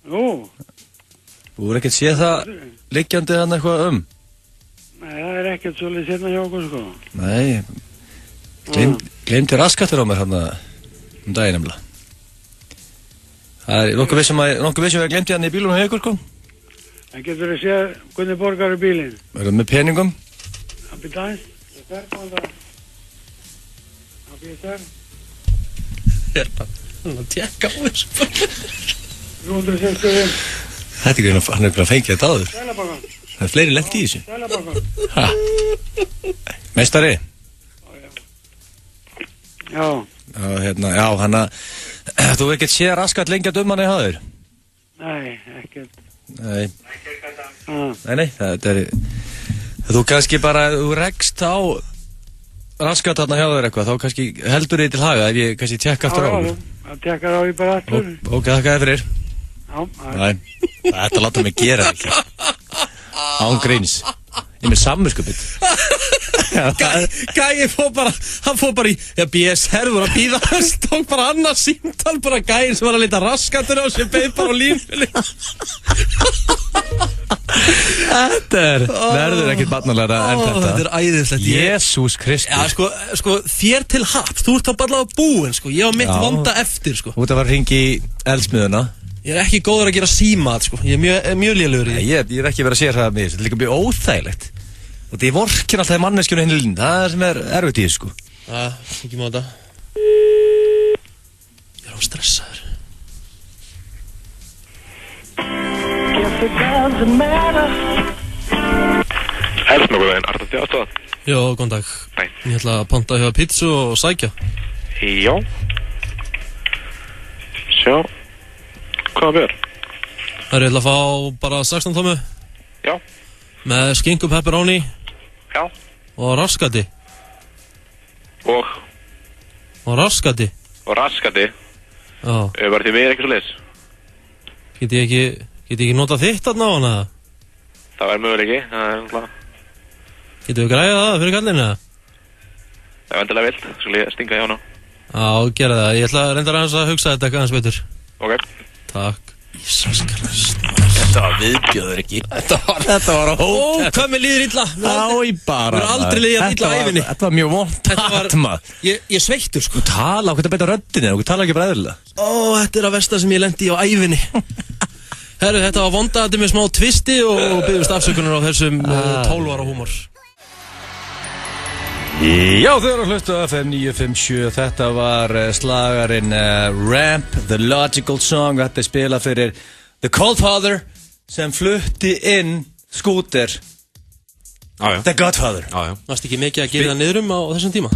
[SPEAKER 13] Nú?
[SPEAKER 2] Þú voru ekkert séð það liggjandi hérna eitthvað
[SPEAKER 13] Nei, það er ekkert svolítið hérna hjá okkur, sko.
[SPEAKER 2] Nei, gleymdi raskattir á mér hérna daginn nefnilega. Það er nokkuð vissum að ég glemdi hann í bílum hjá ykkur, sko.
[SPEAKER 13] En getur þið séð hvernig borgar í bílinn?
[SPEAKER 2] Er það með peningum?
[SPEAKER 13] Það byrja aðeins. Það er góðan dag. Það byrja þær.
[SPEAKER 1] Hann er að tjekka á þessu.
[SPEAKER 13] 365.
[SPEAKER 2] Þetta er ekki hann að fengja þetta áður.
[SPEAKER 13] Sælabankan.
[SPEAKER 2] Það er fleiri lent í þessu.
[SPEAKER 13] Sælabankan.
[SPEAKER 2] Meistari?
[SPEAKER 13] Já,
[SPEAKER 2] hann að þú hefði ekkert séð raskat lengi að hann í haður?
[SPEAKER 13] Nei, ekkert.
[SPEAKER 2] Nei, þetta er þú kannski bara, þú rekst á raskat hann hjá þér eitthvað, þá kannski heldur þið til haga ef ég kannski tjekka aftur á okkur.
[SPEAKER 13] Það tekkar á því bara aftur.
[SPEAKER 2] Ok, þakka þið fyrir. Þetta láta mig gera ekki. Án gríns. Ég með samviskupið.
[SPEAKER 1] Gæi hann fór bara í BSR voru að býða hans tók bara annars símtal bara gæin sem var að leita raskatur á sem beð bara á lífili
[SPEAKER 2] Þetta verður ekkert barnalega en
[SPEAKER 1] þetta er æðislegt
[SPEAKER 2] Jésús Kristus
[SPEAKER 1] sko þér til haps þú ert þá bara allavega búinn sko ég á mitt vonda eftir sko
[SPEAKER 2] Þú ert að fara að hringi í eldsmiðuna
[SPEAKER 1] Ég er ekki góður að gera símat sko ég er mjög lélugur í
[SPEAKER 2] Ég er ekki verið að sér það með þessu þetta er líka mjög óþægilegt og það er vorkin alltaf í manneskjunu hinn í línu það er sem er erfitt í þessu sko
[SPEAKER 1] ekki máta Ég er á stressaður
[SPEAKER 14] Helst nokkuð veginn, Artur Þjástofan
[SPEAKER 1] Já, góðan dag Ég ætla að panta hjá pítsu og sækja
[SPEAKER 14] Já Sjá Hvaða ber?
[SPEAKER 1] Það er að fá bara 16 tómu.
[SPEAKER 14] Já.
[SPEAKER 1] Með skinku, pepperoni.
[SPEAKER 14] Já.
[SPEAKER 1] Og raskati.
[SPEAKER 14] Og
[SPEAKER 1] raskati.
[SPEAKER 14] Og raskati.
[SPEAKER 1] Já.
[SPEAKER 14] Var þið meira ekki svo leys?
[SPEAKER 1] Get ég ekki notað þitt þarna á hana?
[SPEAKER 14] Það væri möguleiki, það er umhlað.
[SPEAKER 1] Getum við græðað það fyrir kallinu?
[SPEAKER 14] Það er vendilega vilt, svo ég stinga hjá hana.
[SPEAKER 1] Já, gera það. Ég ætla að reynda aðeins að hugsa þetta aðeins betur.
[SPEAKER 14] Ok.
[SPEAKER 1] Takk. Jesus Christ.
[SPEAKER 2] Þetta var viðbjöður ekki. Þetta var að hóta.
[SPEAKER 1] Ó, hvað mér líður illa.
[SPEAKER 2] Mér
[SPEAKER 1] er aldrei líður illa á ævinni.
[SPEAKER 2] Þetta var mjög vont maður.
[SPEAKER 1] Ég sveittur sko.
[SPEAKER 2] Þú tala, okkur beita röddinni, okkur tala ekki bræðilega.
[SPEAKER 1] Ó, þetta er að versta sem ég lendi á ævinni. Herru, þetta var vondaði með smá tvisti og byggjumst afsökunar á þessum 12 ára húmor.
[SPEAKER 2] Já, þau eru að hlusta á FM 957. Þetta var slagarinn Ramp, The Logical Song. Þetta er spilað fyrir The Coldfather sem flutti inn skúter The Godfather.
[SPEAKER 1] Varst ekki mikið að gera það niðrum á þessum tíma?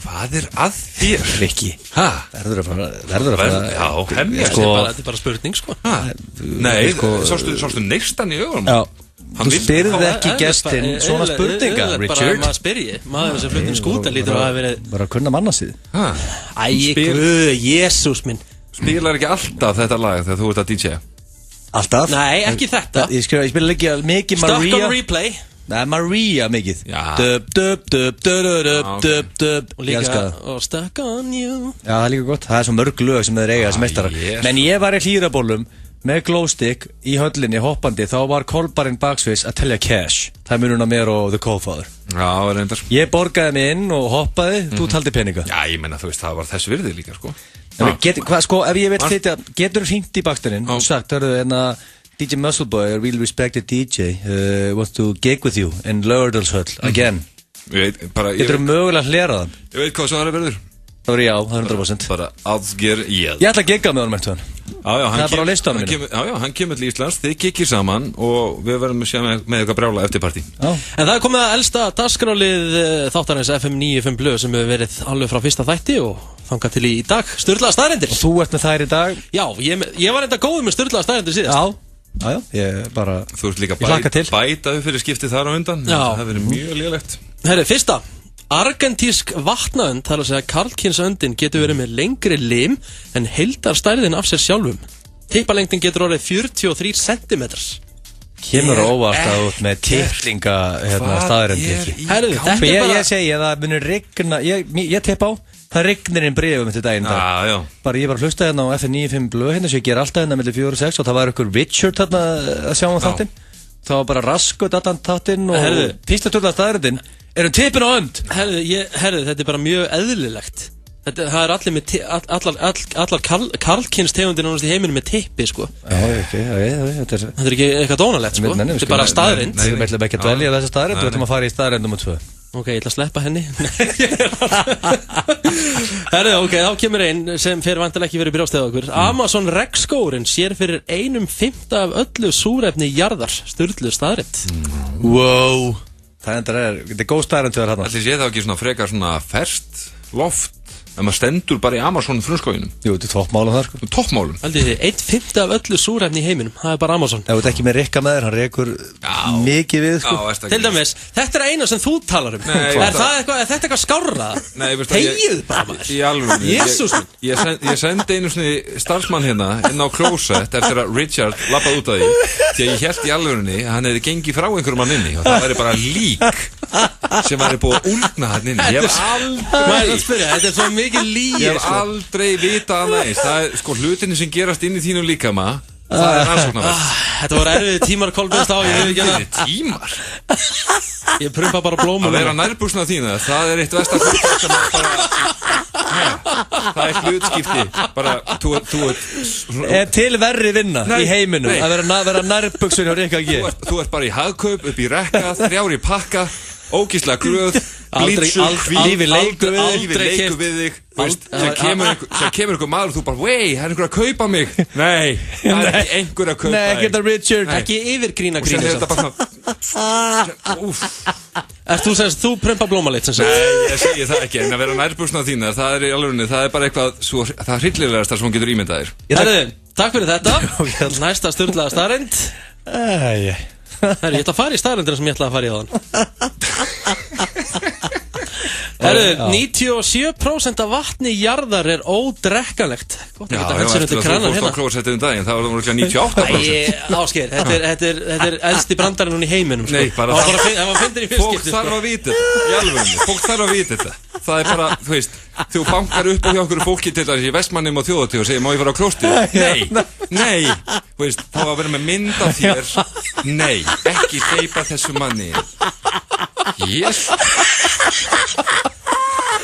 [SPEAKER 3] Hvað er að þér?
[SPEAKER 2] Rikki, verður að fara.
[SPEAKER 3] Já, hemja.
[SPEAKER 1] Þetta er bara spurning sko.
[SPEAKER 3] Nei, sástu neistan í augunum?
[SPEAKER 2] Já. Þú spyrði ekki gestinn svona spurninga, Richard.
[SPEAKER 1] Maður spyrji, maður sem fluttir skúta lítur að hafa verið
[SPEAKER 2] bara að kunna mannasið.
[SPEAKER 1] Jésús minn.
[SPEAKER 3] Spilar ekki alltaf þetta lag þegar þú ert að DJ?
[SPEAKER 2] Alltaf?
[SPEAKER 1] Nei, ekki þetta.
[SPEAKER 2] Ég spila ekki mikið Maria.
[SPEAKER 1] Stuck on replay.
[SPEAKER 2] Nei, Maria mikið.
[SPEAKER 1] Og líka Stuck on you.
[SPEAKER 2] Já, það er líka gott. Það er svo mörg lög sem þeir eiga þessi meistarar. Men ég var í hlýrabólum með glowstick í höllinni hoppandi, þá var Kolbarinn baksviðs að telja cash. Það munum á mér og The Coldfather.
[SPEAKER 3] Já, reyndar.
[SPEAKER 2] Ég borgaði mig inn og hoppaði, þú taldi peninga.
[SPEAKER 3] Já, ég menna, þú veist, það var þessu virði líka, sko.
[SPEAKER 2] Ef ég vil flytja, getur þú hringt í bakstænin og sagt, DJ Muscleboy, a really respected DJ, wants to gig with you in Laugardalshöll again. Getur þú mögulega að hlera það?
[SPEAKER 3] Ég veit hvað svo það er verður.
[SPEAKER 2] Það var já, það er 100%.
[SPEAKER 3] Bara aðsker ég.
[SPEAKER 2] Ég ætla að gigga með honum eftir hann.
[SPEAKER 3] Það
[SPEAKER 2] er bara á listanum mínum.
[SPEAKER 3] Já, hann kemur til Íslands, þið giggir saman og við verðum að sjá með eitthvað brjála eftir partí.
[SPEAKER 1] En það er komið að elsta dagskrálið þáttarins FM 95 Blöð sem hefur verið alveg frá fyrsta þætti og þangað til í dag. Sturlaða staðreyndir.
[SPEAKER 2] Og þú ert með þær í dag?
[SPEAKER 1] Já, ég var enda góður með sturlaða staðreyndir síðast.
[SPEAKER 2] Já, ég bara...
[SPEAKER 3] Þú ert líka bætaðu fyrir skiptið þar á undan.
[SPEAKER 1] Já.
[SPEAKER 3] Það verður mjög lélegt.
[SPEAKER 1] Herri, fyrsta. Argentísk vatnaönd, það er að segja karlkynsöndin, getur verið með lengri lim en heildarstærðin af sér sjálfum. Tippalengdin getur orðið 43 cm.
[SPEAKER 2] Kemur óvart að út með tipplinga staðarendir.
[SPEAKER 1] Herðu, þetta er bara...
[SPEAKER 2] Ég segi að það munir rigna, ég tipp á, það rignir inn bréfum eftir daginn dag.
[SPEAKER 3] Já.
[SPEAKER 2] Bara ég var að hlusta hérna á FM 95 Blöð hérna sem ég ger alltaf hérna mellir 4 og 6 og það var ykkur Richard hérna að sjá þáttinn. Það var bara raskut allan þáttinn og fyrsta tölda staðarendin erum tippin á önd.
[SPEAKER 1] Herðu, þetta er bara mjög eðlilegt. Það er allir með allar karlkynstegundir nánast í heiminum með tippi, sko. Þetta er ekki eitthvað dónalegt, sko. Þetta er bara staðrend.
[SPEAKER 2] Nei, við ætlum ekki að dvelja þessa staðrend, við ætlum að fara í staðrend nr. 2.
[SPEAKER 1] Ok, ég ætla að sleppa henni. Herðu, ok, þá kemur einn sem fer vantilega ekki verið brjóstið á okkur. Amazon regnskógurinn sér fyrir 1/5 af öllu súrefni jarðar. Sturlu staðrend.
[SPEAKER 2] Wow. Það er góð staðrend til þér hérna.
[SPEAKER 3] Ætli sé það ekki svona frekar svona ferskt loft ef maður stendur bara í Amazon frumskóginum?
[SPEAKER 2] Jú, þetta er toppmálum þar, sko.
[SPEAKER 3] Toppmálum?
[SPEAKER 1] Haldið þið, 1/5 af öllu súrefni í heiminum, það er bara Amazon.
[SPEAKER 2] Ef þú ert ekki með Rikka með þér, hann rekur mikið við, sko.
[SPEAKER 1] Til dæmis, þetta er eina sem þú talar um. Er þetta eitthvað skárra? Þegið bara maður.
[SPEAKER 3] Í alveg.
[SPEAKER 1] Jesús minn.
[SPEAKER 3] Ég sendi einu svona starfsmann hérna inn á klósett eftir að Richard lappaði út af því því að ég hélt í alvegurinn að hann hefði gengið frá einhverjum mann inni og það væri bara lík sem væri búið að úlna hann inni. Þetta er svo mikið líi. Ég hef aldrei vitað annað eins. Það er sko hlutinni sem gerast inn í þínum líkama. Það er rannsóknarvert.
[SPEAKER 1] Þetta var erfið tímar Kolbjörns á.
[SPEAKER 3] Erfið tímar?
[SPEAKER 1] Ég prumpa bara blómum.
[SPEAKER 3] Að vera nærbuxna þína, það er eitt vestar hlut sem bara... Það er hlutskipti. Bara, þú
[SPEAKER 2] er til verri vinna í heiminum að vera nærbuxun hjá Rikka G.
[SPEAKER 3] Þú ert bara í hagkaup, upp í rekka, 3 í pakka. ógíslega glöð, blítsug,
[SPEAKER 1] lífi leikur
[SPEAKER 3] við þig, veist, sem kemur einhver maður og þú bara, vei, það einhver að kaupa mig. Nei, það ekki einhver að kaupa þig.
[SPEAKER 2] Nei, ekki þetta Richard.
[SPEAKER 1] Ekki yfirgrína
[SPEAKER 3] og sem er þetta bara
[SPEAKER 1] þú prumpa blómalitt sem sagt?
[SPEAKER 3] Nei, ég segi það ekki, en að vera nærbuxna þína, það er í alvegni, það er bara eitthvað, það hryllilegasta sem hún getur ímyndað þér.
[SPEAKER 1] Herðu, takk fyrir þetta. Næsta sturlaða staðreynd. Herru, ég ætla að fara í staðrendina sem ég ætla að fara í þaðan. Herru, 97% af vatni jarðar er ódrekkanlegt. Gott að geta hensir undir kranan
[SPEAKER 3] hérna. Já, ég var klósettið daginn, það var náttúrulega 98%.
[SPEAKER 1] Ásgeir, þetta er elsti brandarinn hún í heiminum.
[SPEAKER 3] Nei, bara
[SPEAKER 1] það.
[SPEAKER 3] Fólk þarf að vita þetta, í alvörunni, fólk þarf að vita þetta. Það er bara, þú veist, þú bankar upp á hjá okkur fólki til þess í Vestmannum og Þjóðatíð og segir, má ég fara á klóstið? Nei, þú veist, þá að vera með mynd af þér. Nei, ekki hleypa þessu manni. Yes.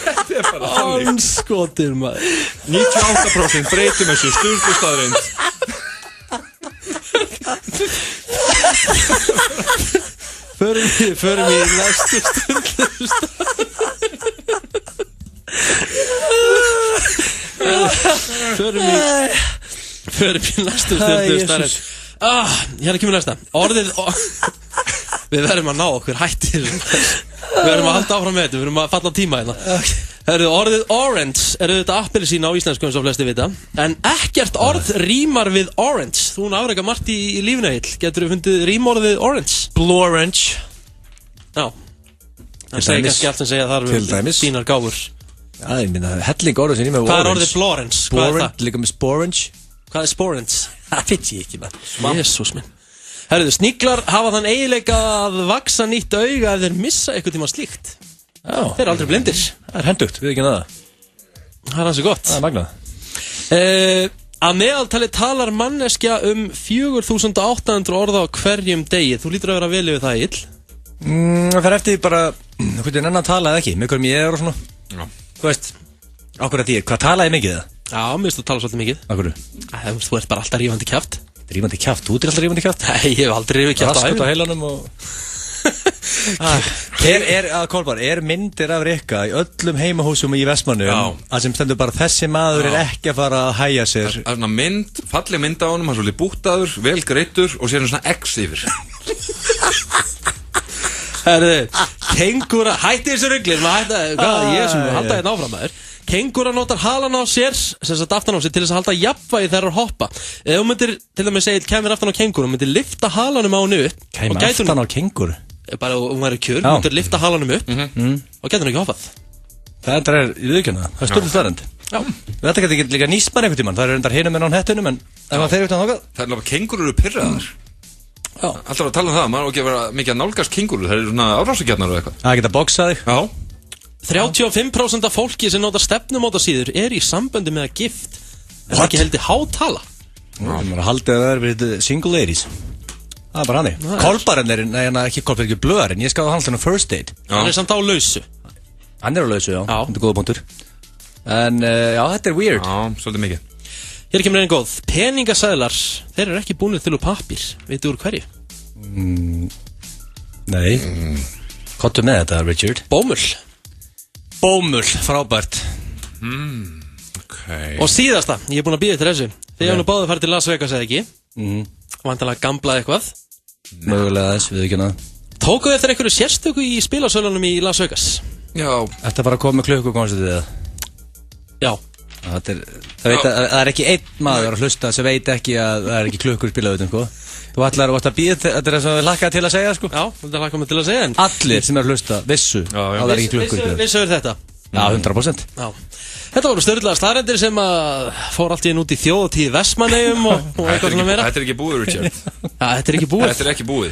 [SPEAKER 3] Þetta er bara þannig.
[SPEAKER 1] Anskotir maður.
[SPEAKER 3] 98% breytum þessu sturlu staðreynd.
[SPEAKER 1] Förum í næstu sturlu staðreynd. Förum í næstu sturlu staðreynd. Hérna kemur næsta. Við verðum að ná okkur hættir. Við verðum að halda áfram með þetta. Við verðum að falla á tíma hérna. Orðið orange er auðvitað appelsín á íslensku eins og flesti vita. En ekkert orð rímar við orange. Þú afreka margt í lífinu heill. Getur þú fundið rímorðið orange?
[SPEAKER 2] Blue orange.
[SPEAKER 1] Já. Það segir kannski allt sem segja þar við þínar gáfur.
[SPEAKER 2] Já, ég minna helling orðið sem rímar við orange.
[SPEAKER 1] Hvað er orðið blorange? Hvað er það?
[SPEAKER 2] Líka með sporange.
[SPEAKER 1] Hvað er sporange?
[SPEAKER 2] Það finnst ég ekki með.
[SPEAKER 1] Jesús minn. Herðu, sniglar hafa þann eiginleika að vaksa nýtt auga ef þeir missa eitthvað tíma slíkt. Já. Þeir eru aldrei blindir.
[SPEAKER 2] Það er hendugt, við ekki það.
[SPEAKER 1] Það er hansi gott.
[SPEAKER 2] Það er magnað.
[SPEAKER 1] Að meðaltali talar manneskja 4800 orða á hverjum degi. Þú lítur að vera vel yfir það, Ill.
[SPEAKER 2] Það fer eftir bara, hvernig er enn að tala eða ekki, með hverjum ég er og svona. Já. Þú veist, okkur að því, hvað tala ég mikið það?
[SPEAKER 1] Já, mér finnst þú tala svolítið mikið.
[SPEAKER 2] Akkur?
[SPEAKER 1] Þú ert bara alltaf rífandi kjaft.
[SPEAKER 2] Rífandi kjaft? Þú ert alltaf rífandi kjaft?
[SPEAKER 1] Nei, ég hef aldrei rífandi kjaft á
[SPEAKER 2] æfum. Raskat á heilanum og... Kolbar, er myndir af Rikka í öllum heimahúsum í Vestmannum að sem stendur bara þessi maður er ekki að fara að hæja sér?
[SPEAKER 3] Það er svona mynd, falleg mynd á honum, hann er svolítið búttaður, vel greittur og sér svona X yfir.
[SPEAKER 1] Herðu, kengúra, hætti þessu ruglið, ég sem halda hérna áfram maður. Kengúra notar halan á sér, sem sagt aftan á sér, til þess að halda jafnvægi þegar það hoppa. Ef þú myndir, til dæmis segja, kemur aftan á kengúru, myndir lifta halanum á henni upp.
[SPEAKER 2] Kemur aftan á kengúru?
[SPEAKER 1] Bara, hún væri kjör, myndir lifta halanum upp og getur henni ekki hoppað.
[SPEAKER 2] Það er í viðkjöna, það er stundum þarrend. Já. Þetta getur ekki líka nýst mann einhvern tímann, það er undar hinum en án hettunum, en ef maður þeir utan þákað.
[SPEAKER 3] Það er alveg kengúrur eru pirraðar. Alltaf að tala um það, maður á ekki að vera mikið að nálgast kengúrur, það eru svona árásugjarnar og eitthvað.
[SPEAKER 2] Það geta boxað þig.
[SPEAKER 3] Já.
[SPEAKER 1] 35% af fólki sem notar stefnumótasíður er í samböndi með að gift. Það er ekki heldur hátala.
[SPEAKER 2] Það er haldið að það er single ladies. Það er bara hannig. Kolbarinn er, nei, ekki Kolbarinn, ekki Blöðarinn. Ég skáði hans til first date.
[SPEAKER 1] Hann er samt á lausu.
[SPEAKER 2] Hann er á lausu, já. Þetta er góða punktur. En, já, þetta er weird.
[SPEAKER 3] Já, svolítið mikið.
[SPEAKER 1] Hér kemur einn góð. Peningasæðlar, þeir eru ekki búinir til úr pappír. Veitu úr hverju?
[SPEAKER 2] Nei. Kottu með þetta, Richard.
[SPEAKER 1] Bómull, frábært.
[SPEAKER 3] Okay.
[SPEAKER 1] Og síðasta, ég er búinn að bíða eftir þessu. Þið hefur nú báðið farið til Las Vegas eða ekki? Vantanlega gamblað eitthvað.
[SPEAKER 2] Mögulega þess, við ekki hana.
[SPEAKER 1] Tókuðu eftir einhverju sérstöku í spilasölunum í Las Vegas?
[SPEAKER 2] Já. Þetta var að koma með klukkukonstitið eða?
[SPEAKER 1] Já.
[SPEAKER 2] Það er ekki einn maður að hlusta sem veit ekki að það er ekki klukkur spilaðutum, sko. Þú ætlar að bíða, þetta er það sem við lakkaði til að segja, sko.
[SPEAKER 1] Já, þetta lakkaði til að segja.
[SPEAKER 2] Allir sem er að hlusta vissu að það er ekki klukkur spilaðutum.
[SPEAKER 1] Vissu er þetta?
[SPEAKER 2] Já, 100%.
[SPEAKER 1] Já. Þetta voru störðlega staðreyndir sem að fór allt í út í Þjóðatíð Vestmannaeyjum og eitthvað svona meira.
[SPEAKER 3] Þetta er ekki búið, Richard.
[SPEAKER 1] Já, þetta er ekki búið.
[SPEAKER 3] Þetta er ekki búið.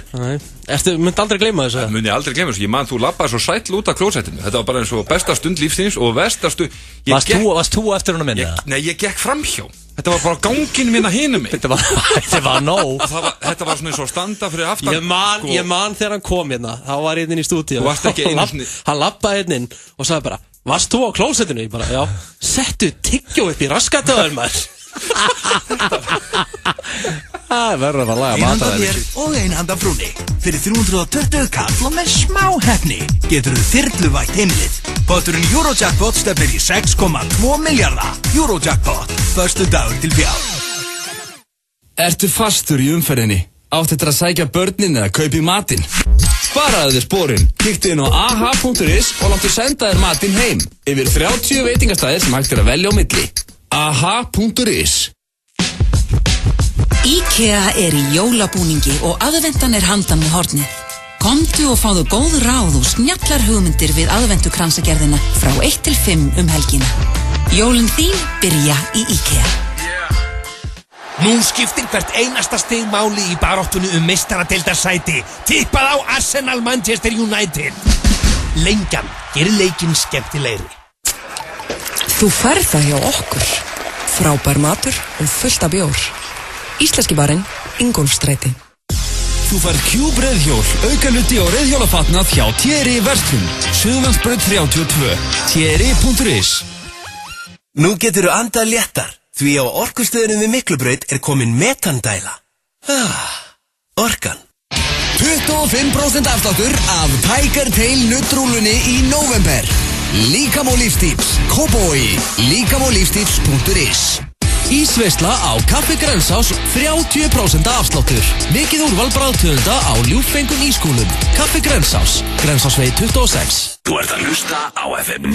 [SPEAKER 1] Þú myndi aldrei gleyma þessu.
[SPEAKER 3] Það myndi aldrei gleyma þessu. Ég man, þú labbaði svo sæll út af klósettinu. Þetta var bara eins og besta stund lífsins og versta stund.
[SPEAKER 2] Varst þú eftir hún að minna?
[SPEAKER 3] Nei, ég gekk framhjá. Þetta var bara gangin minna hinum mig.
[SPEAKER 2] Þetta var nóg.
[SPEAKER 3] Þetta var svona eins og standa fyrir aftan.
[SPEAKER 1] Ég man þegar hann kom hérna. Þá var ég inn í stúdíu.
[SPEAKER 3] Þú varst ekki einu sinni.
[SPEAKER 1] Hann labbaði inn og sagði bara: varst þú á klósettinu? Ég bara, já. Settu tyggjó upp í raskatöður, maður.
[SPEAKER 2] Það verður að laga
[SPEAKER 9] Ein handa
[SPEAKER 2] mataræði.
[SPEAKER 9] þér og ein handa frúnni. Fyrir 320 kall og með smá heppni getur þú þyrluvætt heimilið. Potturinn Eurojackpot stefnir í 6,2 milljarða. Eurojackpot, förstu dagur til fjár.
[SPEAKER 15] Ertu fastur í umferðinni? Átt eftir að sækja börnin eða kaupi matinn? Sparaðu þér sporin. Kíktu inn á aha.is og láttu senda þér matinn heim. Yfir 30 veitingastæðir sem hægt er að velja á milli. aha.is.
[SPEAKER 10] IKEA er í jólabúningi og aðventan er handan við hornið. Komdu og fáðu góð ráð og snjallar hugmyndir við aðventukransagerðina frá 1 til 5 helgina. Jólin þín byrja í IKEA.
[SPEAKER 16] Nú skiptir hvert einasta stig máli í baráttunni meistaradeildarsæti. Tippað á Arsenal Manchester United. Lengjan gerir leikinn skemmtilegri.
[SPEAKER 17] Þú færð það hjá okkur. Frábær matur og fullt af bjór. Íslenski barinn, Ingólfsstræti.
[SPEAKER 15] Þú færð Cube reiðhjól, aukaluti og reiðhjólafatnað hjá Thierry Verslun. Suðurlandsbraut 32. Thierry.is.
[SPEAKER 9] Nú getur þú andað léttar, því á orkustöðunum við Miklubraut er komin metandæla. Orkan.
[SPEAKER 15] 25% afsláttur af Tiger Tail nuttrúlunni í november. Líkam og lífstíls, Kópavogi, líkamoghlífstíls.is. Ísveisla á Kaffi Grensás 30% afsláttur. Mikið úrval bragðtegunda á ljúffengum ískúlum. Kaffi Grensás, Grensásvegi 26.
[SPEAKER 6] Þú ert að hlusta á FM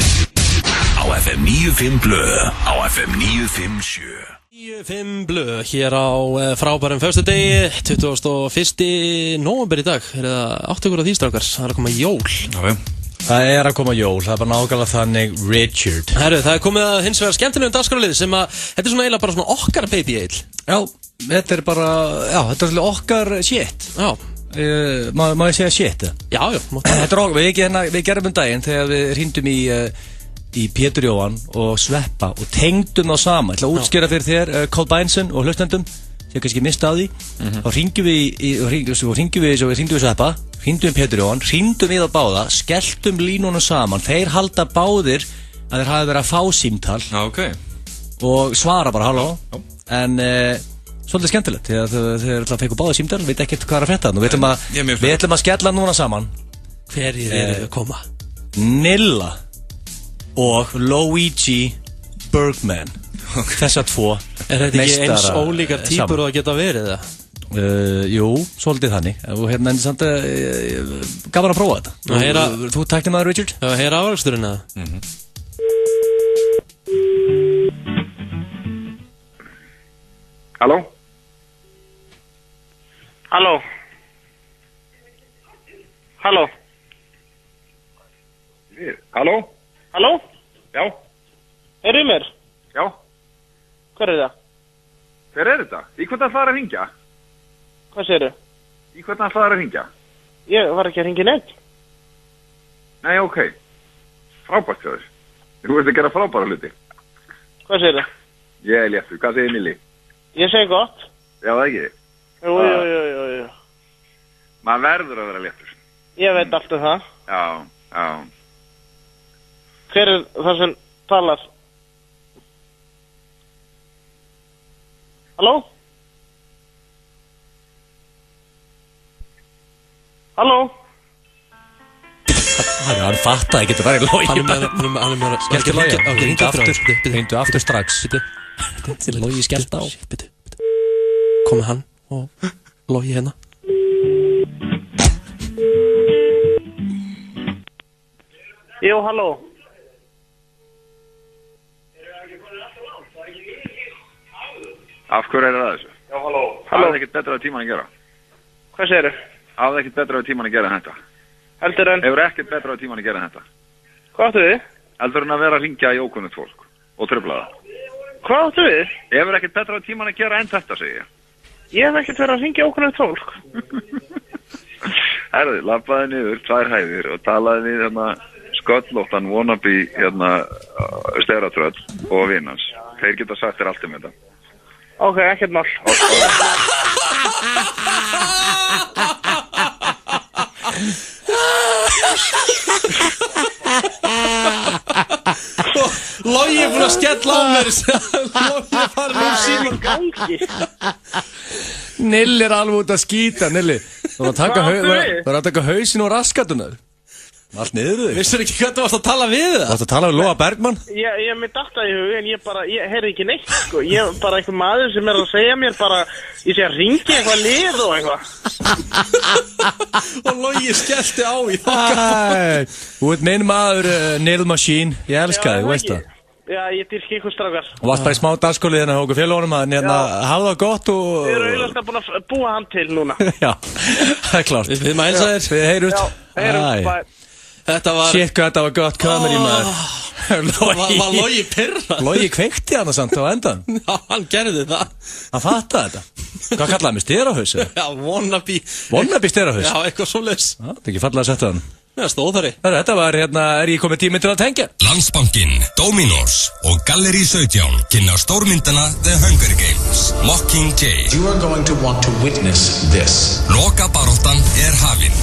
[SPEAKER 6] 95 blöð, á FM 957.
[SPEAKER 1] 95 blöð hér á frábærum föstudegi, 21. nóvember í dag. Er það átt ykkur af því strákar? Það er að koma jól.
[SPEAKER 3] Já.
[SPEAKER 2] Það er að koma jól, það er bara nákvæmlega þannig Richard.
[SPEAKER 1] Herru, það er komið að hins vegar skemmtilegum dagskrárlið sem að, þetta er svona eiginlega bara svona okkar baby eil.
[SPEAKER 2] Já, þetta er bara, já, þetta er svona okkar shit.
[SPEAKER 1] Já.
[SPEAKER 2] Má ég segja shit?
[SPEAKER 1] Já.
[SPEAKER 2] Þetta er okkar, við gerum daginn þegar við hringdum í Pétur Jóhann og Sveppa og tengdum þá saman. Ég ætla að útskýra fyrir þér, Carl Bænsen og hlustendum, sem kannski mista á því. Þá hringjum við Sveppa, hringdum við Pétur Jóhann, hringdum við á báða, skelltum línunum saman. Þeir halda báðir að þeir hafi verið að fá símtal. Og svara bara halló. En svolítið skemmtilegt, því að þeir alltaf fengu báða símtal, veit ekkert hvað er að frétta þarna. Við ætlum að skella núna saman.
[SPEAKER 1] Hverjir eru að koma?
[SPEAKER 2] Nilla og Luigi Bergman. Þessar tvo.
[SPEAKER 1] Er þetta ekki eins ólíkar típur og það geta verið það?
[SPEAKER 2] Jú, svolítið þannig. Og hérna en samt gaman að prófa þetta. Þú tæknir maður, Richard?
[SPEAKER 1] Já, heyra afraksturinn eða?
[SPEAKER 14] Halló? Halló? Halló? Halló? Halló? Já. Er í mér? Já. Hver er það? Hver er þetta? Í hvernig ætlaðir að hringja? Hvað segirðu? Í hvernig ætlaðir að hringja? Ég var ekki að hringja neitt. Nei, ok. Frábært hjá þér. Þú veist að gera frábæra hluti. Hvað segirðu? Ég er léttur. Hvað segir Nili? Ég segi gott. Já, það ekki. Jú. Maður verður að vera léttur. Ég veit allt um það. Já. Hver er það sem talar? Halló? Halló?
[SPEAKER 2] Hann fattaði ekki að vera í logi.
[SPEAKER 1] Hann er með að
[SPEAKER 2] skellti logi. Reyndu aftur strax. Logi skellt á.
[SPEAKER 1] Komið hann og logi hérna.
[SPEAKER 14] Jú, halló. Af hverju er það þessu? Já, halló. Hafði það ekkert betra á tíman að gera? Hvað segir þau? Hafði það ekkert betra á tíman að gera en þetta? Heldur en? Hefur ekkert betra á tíman að gera en þetta? Hvað áttu við? Heldur en að vera að hringja í ókunnugt fólk og trufla það? Hvað áttu við? Hefur ekkert betra á tíman að gera en þetta, segi ég. Ég hef ekkert verið að hringja í ókunnugt fólk. Herði, labbaði niður, 2 hæðir og talaði við hérna sköllóttan wannabe hérna steratröll og vinnans. Þeir geta sagt þér allt um þetta. Ok, ekkert mál.
[SPEAKER 1] Logi er búin að skella á mér. Logi er farin síman.
[SPEAKER 2] Nill er alveg út að skýta, Nilli. Það var að taka hausinn og raskatunnar. Allt niður þig.
[SPEAKER 1] Vissur ekki hvað þú varst að tala við það?
[SPEAKER 2] Þú varst að tala við Lóa Bergmann?
[SPEAKER 14] Ég mitt alltaf í hug, en ég heyrði ekki neitt, sko. Ég bara einhver maður sem að segja mér bara, ég sé að ringi eitthvað lið og eitthvað.
[SPEAKER 1] Og Logi skellti á í
[SPEAKER 2] þakka. Þú ert minn maður, Neil Machine. Ég elska þig, veist það.
[SPEAKER 14] Já, ég dyrki ykkur strákar.
[SPEAKER 2] Og varst bara í smá dagskólið hérna okkur félagunum að hafa það gott og...
[SPEAKER 14] Við erum auðvitað búin að búa hann til núna.
[SPEAKER 2] Já, það er klart.
[SPEAKER 1] Við mælsa þér.
[SPEAKER 2] Við heyrust.
[SPEAKER 1] Þetta var...
[SPEAKER 2] Shit, hvað þetta var gott kameri maður.
[SPEAKER 1] Var Logi pirra?
[SPEAKER 2] Logi kveikti hann samt á endan.
[SPEAKER 1] Já, hann gerði það.
[SPEAKER 2] Hann fattaði þetta. Hvað kallaði mig, styrahauðs?
[SPEAKER 1] Já, wannabe.
[SPEAKER 2] Wannabe styrahauðs?
[SPEAKER 1] Já, eitthvað svoleiðis.
[SPEAKER 2] Það er ekki fallega að setja hann.
[SPEAKER 1] Já, stóðari.
[SPEAKER 2] Þetta var er ég komið tíminn til að tengja.
[SPEAKER 18] Landsbankinn, Dominos og Gallerí 17 kynna stórmyndana The Hunger Games, Mockingjay.
[SPEAKER 19] You are going to want to witness this.
[SPEAKER 18] Loka baráttan hafin.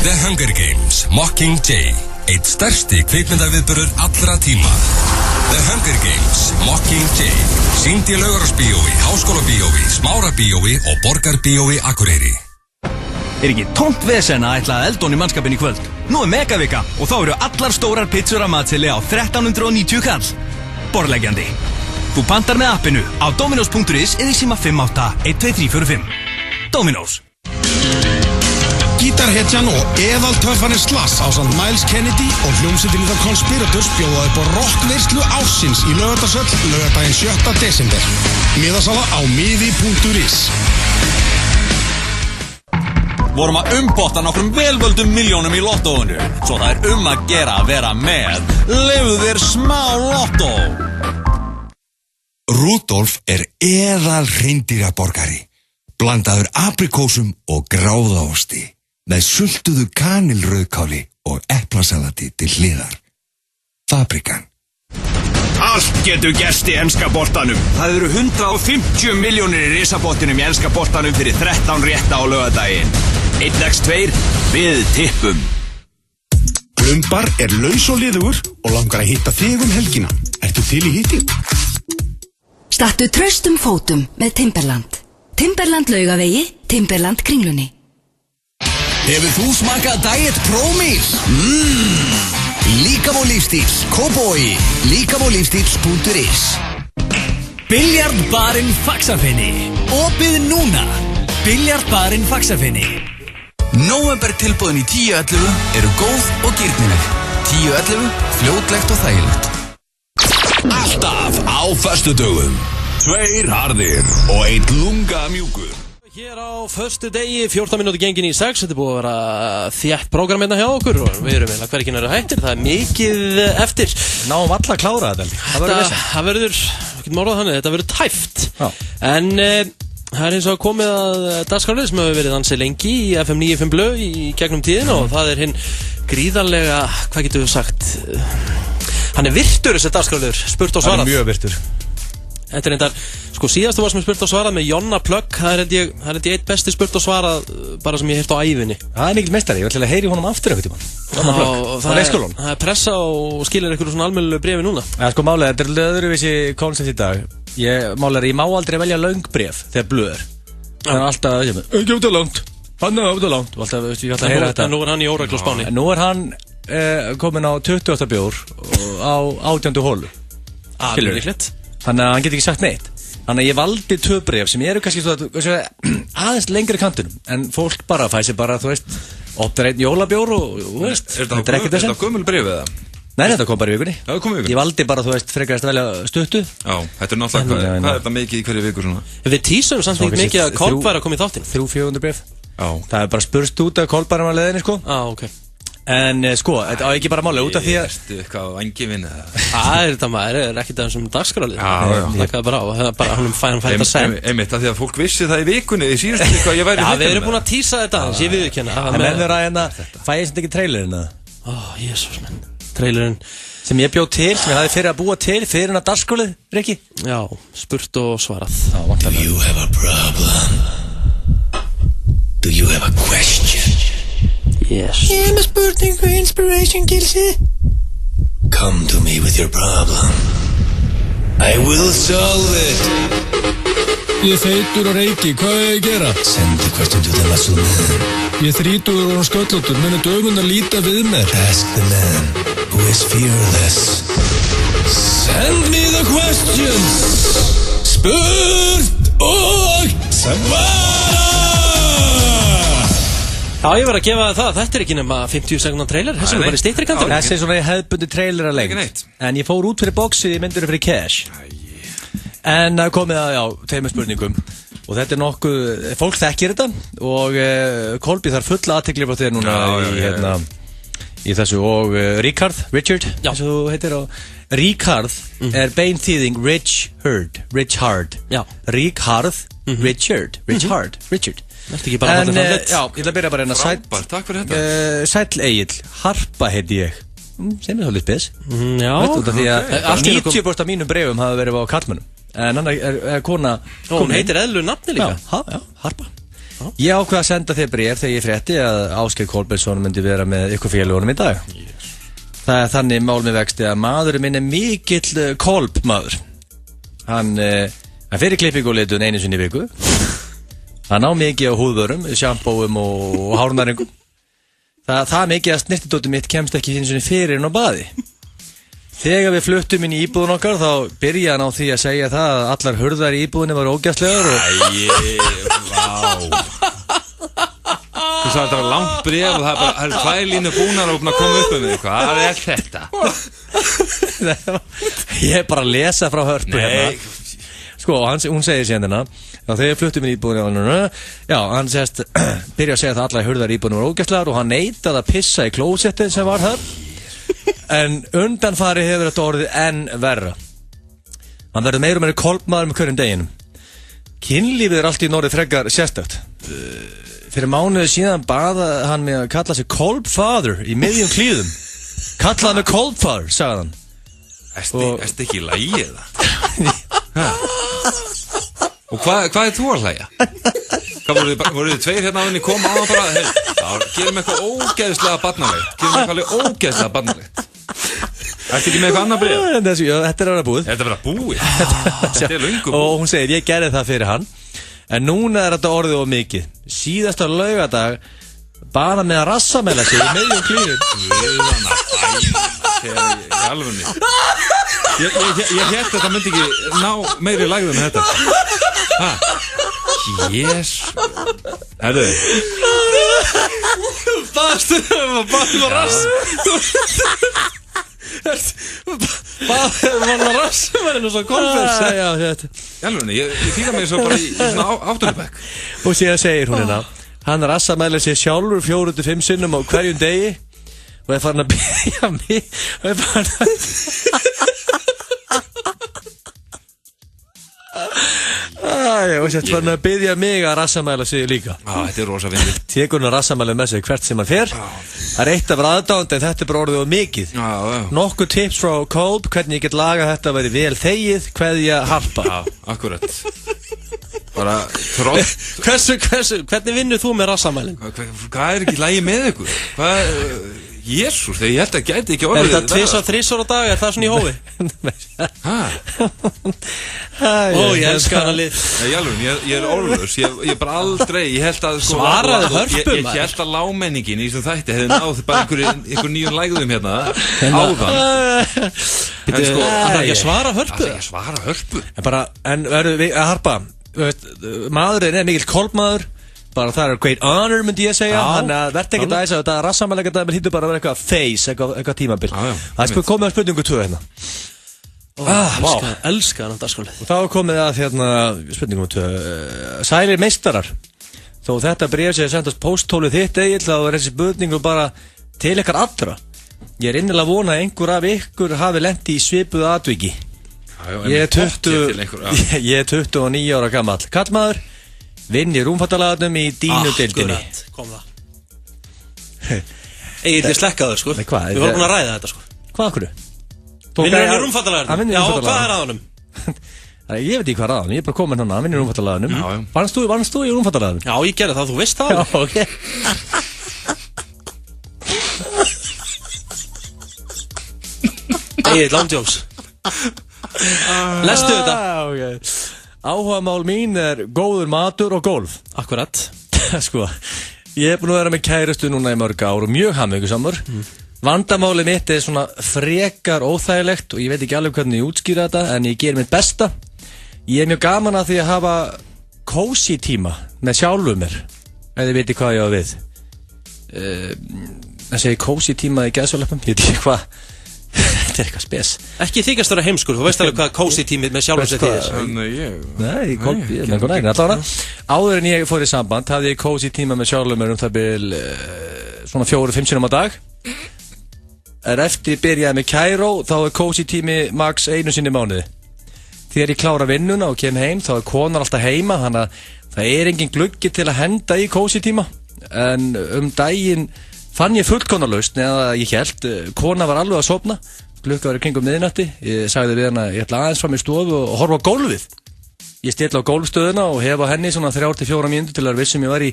[SPEAKER 18] The Hunger Games, Mockingjay. Eitt stærsti kvikmyndaviðburður allra tíma. The Hunger Games, Mockingjay. Sýnd í Laugarásbíói, Háskólabíói, Smárabíói og Borgarbíói Akureyri.
[SPEAKER 9] Ekki tómt vesen að ætla að eldón í mannskapin í kvöld. Nú megavika og þá eru allar stórar pizzur að matseli á 1390 kall. Borðleggjandi. Þú pantar með appinu á dominos.is eða í síma 58-12345. Dominos.
[SPEAKER 20] Gítarhetjan og eðaltöffarnir Slass ásamt Miles Kennedy og hljómsveitin The Conspirators bjóða upp á rockveislu ársins í Laugardalshöll laugardaginn 7. desember. Miðasala á miði.is.
[SPEAKER 9] Vorum að umbotta nokkrum velvöldum milljónum í lottóinu. Svo það er að gera að vera með. Lifðu þér smá lottó.
[SPEAKER 21] Rudolf er eðal hreindýraborgari. Blandaður aprikósum og gráðaosti. Með sultuðu kanilrauðkáli og eplasalati til hliðar. Fabrikan.
[SPEAKER 22] Allt getur gerst í enska boltanum. Það eru 150 milljónir í risabottinum í enska boltanum fyrir 13 rétta á laugardaginn. 1x2 við tippum.
[SPEAKER 20] Glumbar er laus og liðugur og langar að hitta þig helgina. Ertu til í hitti?
[SPEAKER 10] Stattu traustum fótum með Timberland. Timberland Laugavegi, Timberland Kringlunni.
[SPEAKER 9] Hefur þú smakað Diet Pro Meal?
[SPEAKER 15] Líkam og lífstíls, Kópavogi, líkamoglyfstíls.is.
[SPEAKER 9] Biljardbarinn Faxafeni. Opið núna. Biljardbarinn Faxafeni.
[SPEAKER 15] Nóvember tilboðin í 10.11 eru góð og gírnileg. 10.11, fljótlegt og þægilegt.
[SPEAKER 18] Alltaf á föstudögum. 2 harðir og 1 lunga mjúkur.
[SPEAKER 1] Hér á föstudegi, 14 mínúti gengin í 6. Þetta er búið að vera þétt prógram hérna hjá okkur og við erum eiginlega hverjum eru hættir. Það er mikið eftir.
[SPEAKER 2] Náum alla að klára þetta.
[SPEAKER 1] Það verður, ekki morðað þannig, þetta verður tæft. Já. En það er eins og komið að dagskrárlið sem hefur verið ansið lengi í FM 95 Blö í gegnum tíðin og það er hinn gríðarlega, hvað getur við sagt, hann er virtur þessi dagskrárliður, spurt og svarað.
[SPEAKER 2] Hann er mjög virtur.
[SPEAKER 1] Þetta er reyndar, sko síðastu var sem spurt og svarað með Jonna Plugg, það er held ég eitt besti spurt og svarað bara sem ég hef heyrt á ævinni.
[SPEAKER 2] Það er mikill meistari, ég ætla að heyri honum aftur eitthvað tíma. Jonna Plugg, á leikskólanum. Það
[SPEAKER 1] er pressa og skilir eitthvað svona almennilegu bréfi núna.
[SPEAKER 2] Ja, sko málega, þetta er öðruvísi koncept í dag. Ég má aldrei velja löngbref þegar blöð er. Það er alltaf, ekki út á langt, hann er út á langt.
[SPEAKER 1] Nú er hann í óreglu á Spáni.
[SPEAKER 2] Nú er hann komin á 20. bjór á 18. hólu. Þannig að hann getur ekki sagt neitt. Þannig að ég valdi 2 bréf sem eru kannski aðeins lengri kantunum. En fólk bara fæsir bara, þú veist, opnar einn jólabjór og, þú veist, þetta er ekkert þess að.
[SPEAKER 3] Er þetta gömul bréf eða?
[SPEAKER 2] Nei, þetta kom bara í vikunni.
[SPEAKER 3] Já, það kom í vikunni.
[SPEAKER 2] Ég valdi bara, þú veist, frekast að velja stuttu.
[SPEAKER 3] Já, þetta er náttúrulega, hvað er þetta mikið í hverju viku svona?
[SPEAKER 1] Við tísum samt mikið að Kolb væri að koma í þáttinn.
[SPEAKER 2] 300-400 bréf. Já. Það er bara spurst út að Kolb var á leiðinni, sko.
[SPEAKER 1] Ok.
[SPEAKER 2] En sko, þetta á ekki bara máli út af því að...
[SPEAKER 3] Ertu eitthvað á vangi vinna?
[SPEAKER 1] Það er þetta maður, er ekkert aðeins um dagskrálið. Já. Þakkaði bara á, það er bara hann fæði þetta send.
[SPEAKER 3] Einmitt, af því að fólk vissi það í vikunni, í síðustu viku að ég væri
[SPEAKER 1] við erum búin að tísa þetta aðeins, ég viðurkenna.
[SPEAKER 2] En meður að fæ ég sem ekki trailerinn að...
[SPEAKER 1] Jésús menn, trailerinn
[SPEAKER 2] sem ég bjóð til, sem ég hafði fyrir að búa til fyrir hennar dagskrálið, Rikki.
[SPEAKER 1] Já, spurt og svarað.
[SPEAKER 15] Do you have a problem? Do you have a question?
[SPEAKER 1] Yes.
[SPEAKER 5] Ég er með spurningu, inspiration, Gilsi.
[SPEAKER 4] Come to me with your problem. I will solve it.
[SPEAKER 8] Ég feitur og reiki, hvað er ég að gera?
[SPEAKER 4] Send the question to the muscle man.
[SPEAKER 8] Ég þrítugur og sköllóttur, munu dögun að líta við mér.
[SPEAKER 4] Ask the man who is fearless.
[SPEAKER 8] Send me the questions. Spurt og svara.
[SPEAKER 1] Já, ég var að gefa það, þetta er ekki nema 50 sekundar trailer, þessi er bara í styttri kantar.
[SPEAKER 2] Þessi er svona hefðbundi trailer að lengt. En ég fór út fyrir boxið, ég myndur fyrir cash. En það komið að, já, tveimur spurningum. Og þetta er nokkuð, fólk þekkir þetta. Og Kolby þarf fulla athygli frá þér núna í þessu. Og Richard, eins og þú heitir á. Richard er beinþýðing Richard. Richard.
[SPEAKER 1] Ertu ekki bara að þetta framleitt?
[SPEAKER 2] Já, ég ætla að byrja bara hérna.
[SPEAKER 3] Frábær, takk fyrir þetta.
[SPEAKER 2] Sæll Egill, Harpa heiti ég. Sem er svolítið spes.
[SPEAKER 1] Já,
[SPEAKER 2] því að 90% af mínum bréfum hafa verið á karlmönnum. En hann er kona.
[SPEAKER 1] Hún heitir eðlu nafni líka.
[SPEAKER 2] Já, Harpa. Ég ákveð að senda þér bréf þegar ég frétti að Ásgeir Kolbeinsson myndi vera með ykkur félagunum í dag. Það er þannig mál með vexti að maðurinn minn er mikill kolbmaður. Hann fyrir klippingu og litun einu sinni í viku. Hann á mikið á húðvörum, sjampóum og hárnæringum. Það mikið að snirtidótið mitt kemst ekki einu sinni fyrir inn á baði. Þegar við fluttum inn í íbúðun okkar þá byrjaði hann á því að segja það að allar hurðar í íbúðunni var ógæstlegar
[SPEAKER 3] Vá. Þú sagði þetta var langt bréf og það er 2 línur búnar og koma upp um mig. Hvað er þetta?
[SPEAKER 2] Ég er bara að lesa frá Hörpu hérna. Sko, hún segir síðan hérna og þegar fluttum inn í íbúðunni já, hann sést, byrjaði að segja að allar hurðar í íbúðunni var ógæstlegar og hann neitaði að pissa í klósettið sem var þar. En undanfari hefur þetta orðið enn verra. Hann verður meira og meira kolbmaður með hverjum deginum. Kynlífið er allt í norðið frekar sérstakt. Fyrir mánuði síðan baða hann með að kalla sig Kolbfather í miðjum klíðum. Kallaði mig Kolbfather, sagði hann.
[SPEAKER 3] Erstu ekki í lagi eða? Og hvað er þú að hlæja? Voruð þið tveir hérna á henni koma á hann bara, gerum eitthvað ógeðslega barnalegt. Ertu ekki með eitthvað annað bréf?
[SPEAKER 2] Þetta er að vera búið.
[SPEAKER 3] Þetta er að vera búið? Þetta er löngu búið.
[SPEAKER 2] Og hún segir, ég gerði það fyrir hann. En núna er þetta orðið of mikið. Síðasta laugardag bara með að rassamela sig í miðjum klíðum.
[SPEAKER 3] Í alvörni. Ég hélt að það myndi ekki ná meiri lægðum en þetta. Jésu. Herðu.
[SPEAKER 1] Baðstu var rass. Var rassamennin og svo konfers.
[SPEAKER 2] Já, þetta.
[SPEAKER 3] Í alvörni, ég fíla mig svo bara í svona áttunubæk.
[SPEAKER 2] Og síðan segir hún hérna, hann rassamælir sig sjálfur 4-5 sinnum á hverjum degi og er farin að byrja mig og er farin og sett farin að byrja mig að rassamæla sig líka.
[SPEAKER 3] Þetta er rosa vindur.
[SPEAKER 2] Tekur hún að rassamæla með sig hvert sem hann fer. Það er eitt af aðdáðandi en þetta er bara orðið of mikið. Nokkuð tips frá Kolb hvernig ég get lagað þetta að veri vel þegið, kveðja Harpa.
[SPEAKER 3] Akkurat. Bara trótt.
[SPEAKER 1] Hvernig vinnur þú með rassamælin?
[SPEAKER 3] Hvað er ekki lægi með ykkur? Jésús, þegar ég held að gæti ekki orðið.
[SPEAKER 1] Er þetta 2-3 á dag, er það svona í hófi? Ég elska hana lið.
[SPEAKER 3] Ég er orðlaus, ég bara aldrei, ég held að
[SPEAKER 1] svaraði Hörpu
[SPEAKER 3] Ég held að lámenningin í þessum þætti hefði náð bara einhver nýjum lægðum hérna áðan.
[SPEAKER 1] Hann er ekki að svara Hörpu.
[SPEAKER 3] Það er ekki að svara Hörpu.
[SPEAKER 2] En verður við að Harpa, maðurinn er mikill kolbmaður. Bara það er great honor myndi ég segja. Þannig að verði ekkert aðeins að þetta rassamælega þetta hýttur bara að vera eitthvað face, eitthvað tímabil. Það er komið að spurningu 2 hérna.
[SPEAKER 1] Elska hann á dagskrálið.
[SPEAKER 2] Og þá er komið að spurningum 2. Sælir meistarar. Þó þetta bréf sem sendast pósthólið þitt Egill, þá er þessi spurningu bara til ykkar allra. Ég er innilega að vona að einhver af ykkur hafi lent í svipuðu atviki. Ég er 29 ára gamall kallmaður. Vinn í rúmfattalagarnum í Dínu-deildinni.
[SPEAKER 1] Kom það. Egill er slekkaður sko. Við vorum búin að ræða þetta sko.
[SPEAKER 2] Hvað okkur?
[SPEAKER 1] Vinnur hann í rúmfattalagarnum? Já, hvað er að honum?
[SPEAKER 2] Ég veit ekki hvað er að honum, ég er bara komin hann vinn í rúmfattalagarnum. Vannst þú í rúmfattalagarnum?
[SPEAKER 1] Já, ég gerði það, þú veist það.
[SPEAKER 2] Já, ok.
[SPEAKER 1] Egil, ándjóks. Lestu þetta.
[SPEAKER 2] Okay. Áhugamál mín góður matur og golf.
[SPEAKER 1] Akkurat.
[SPEAKER 2] Sko, ég búin að vera með kærustu núna í mörg ár og mjög hamingjusamur. Vandamáli mitt svona frekar óþægilegt og ég veit ekki alveg hvernig ég útskýra þetta, en ég ger mitt besta. Ég mjög gaman að því að hafa cozy tíma með sjálfu mér, ef þið veitir hvað ég á við. Það segi cozy tíma í gæðsvöldum, ég veit ekki hvað. Þetta eitthvað spes.
[SPEAKER 1] Ekki þykast vera heimskur, þú veist alveg hvað cozy tímið með sjálfum sér þýðir.
[SPEAKER 2] Nei, áður en ég fór í samband hafði ég cozy tíma með sjálfum mér það bil svona 4-5 sinnum á dag. Eftir ég byrjaði með Cairo þá cozy tími max 1 sinni í mánuði. Þegar ég klára vinnuna og kem heim þá konar alltaf heima, þannig að það engin gluggi til að henda í cozy tíma. En daginn fann ég fullkonarlaust, eða ég held, kona var alveg að sofna, klukka var í kringum miðnætti, ég sagði við hana, ég ætla aðeins fram í stofu og horfa á gólfið. Ég stilla á gólfstöðuna og hef á henni svona 3-4 mínútur til að vissum ég var í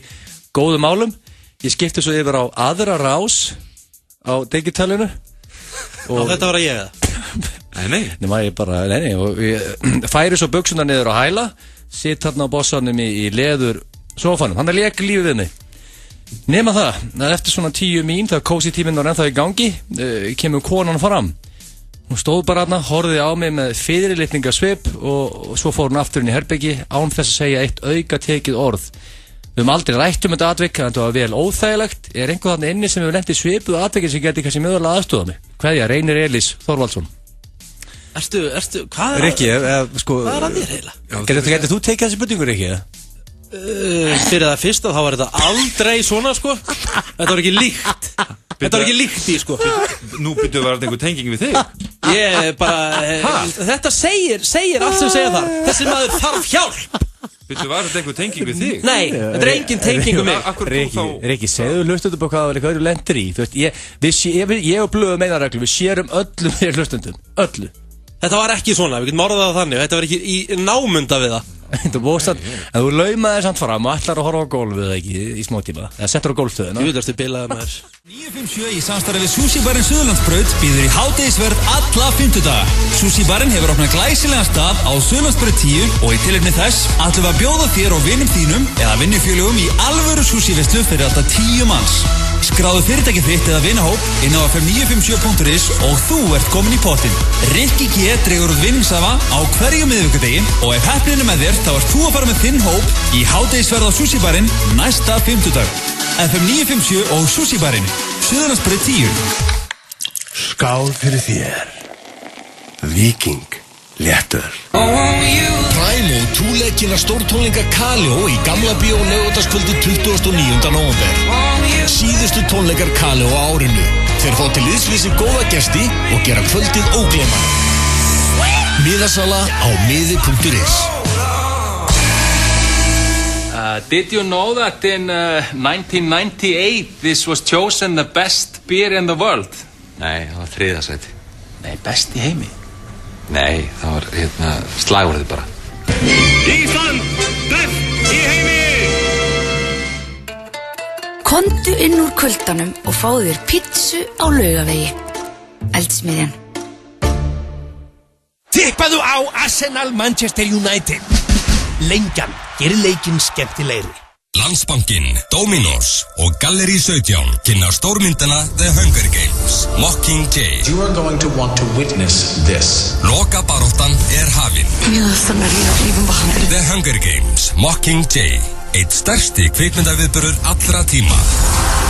[SPEAKER 2] góðum málum. Ég skipti svo yfir á aðra rás á digitalinu.
[SPEAKER 1] Og þetta var að ég eða?
[SPEAKER 2] Nei, og ég færi svo buxuna niður á hæla, sitt þarna á bossanum í leður sofanum, hann lék lífið við mig. Nema það, að eftir svona 10 mín, þegar cozy tíminn var ennþá í gangi, kemur konan fram. Hún stóð bara þarna, horfði á mig með fyrirlitningasvip og svo fór hún aftur inn í herbergi án þess að segja eitt auka tekið orð. Við höfum aldrei rætt um þetta atvik, en þetta var vel óþægilegt. Einhver þarna inni sem hefur lent í svipuð atvikin sem geti kannski mögulega aðstoða mig? Kveðja, Reynir Elís Þorvaldsson.
[SPEAKER 1] Hvað
[SPEAKER 2] Rikki, sko,
[SPEAKER 1] hvað að þér heila?
[SPEAKER 2] Getur þú tekið þessi spurningu, Rikki?
[SPEAKER 1] Fyrir það fyrsta, þá var þetta aldrei svona, sko. Þetta var ekki líkt. Þetta var ekki líkt í, sko.
[SPEAKER 3] Nú byrjuðu að vera einhver tenging við þig.
[SPEAKER 1] Ég bara, þetta segir allt sem segja þar. Þessi maður þarf hjálp.
[SPEAKER 3] Byrjuðu var þetta einhver tenging við þig?
[SPEAKER 1] Nei, þetta engin tenging við mig.
[SPEAKER 2] Rikki, segðu hlustundum á hvað þú lendir í. Þú veist, ég og Blöðu meðanreglu, við sérum öllum við hlustundum. Öllu.
[SPEAKER 1] Þetta var ekki svona, við getum orðað það þannig. Þetta var ekki í námunda við það.
[SPEAKER 2] En þú laumaði samt fram og ætlar að horfa á gólfið ekki í smá tíma. Eða settur á gólfstöðuna.
[SPEAKER 1] Þú veist, bilaði maður.
[SPEAKER 9] 957 í samstarfi við Sushi-barinn Suðurlandsbraut býður í hádegisverð alla 50 daga. Sushi-barinn hefur opnað glæsilegan stað á Suðurlandsbraut 10 og í tilefni þess ætlum við að bjóða þér og vinum þínum eða vinnufélögum í alvöru sushi-veislu fyrir alltaf 10 manns. Skráðu fyrirtækið þitt eða vinahóp inn á fm957.is og þú ert komin í pottinn. Rikki G dregur út vinningsafa á hverju miðvikudegi og ef heppnin með þér þá ert þú að fara með þinn hóp í hádegisverð á Sushi-barinn næsta 50 dag. FM957 og Sushi-barinn, Suðurlandsbraut 10.
[SPEAKER 6] Skál fyrir þér. Viking léttur.
[SPEAKER 15] Prime og túleikina stórtónleika Kaleo í Gamla Bíó laugardagskvöldi 29. nóvember. Síðustu tónleikar Kaleo á árinu. Þeir fá til liðsvísi góða gesti og gera kvöldið ógleymanlegt. Miðasala á miði.is.
[SPEAKER 7] Did you know that in 1998 this was chosen the best beer in the world?
[SPEAKER 11] Nei, það var 3. sæti.
[SPEAKER 7] Nei, best í heimi.
[SPEAKER 11] Nei, það var slagorðið bara.
[SPEAKER 20] Ísland, best í heimi!
[SPEAKER 23] Komdu inn úr kuldanum og fáðu þér pizzu á Laugavegi. Eldsmiðjan.
[SPEAKER 16] Tippaðu á Arsenal Manchester United. Lengjan gerir leikinn skemmtilegri.
[SPEAKER 18] Landsbankinn, Dominos og Gallerí 17 kynna stórmyndina The Hunger Games, Mockingjay.
[SPEAKER 19] You are going to want to witness this.
[SPEAKER 18] Loka baráttan hafin. The Hunger Games, Mockingjay. Eitt stærsti kvikmyndaviðburður allra tíma.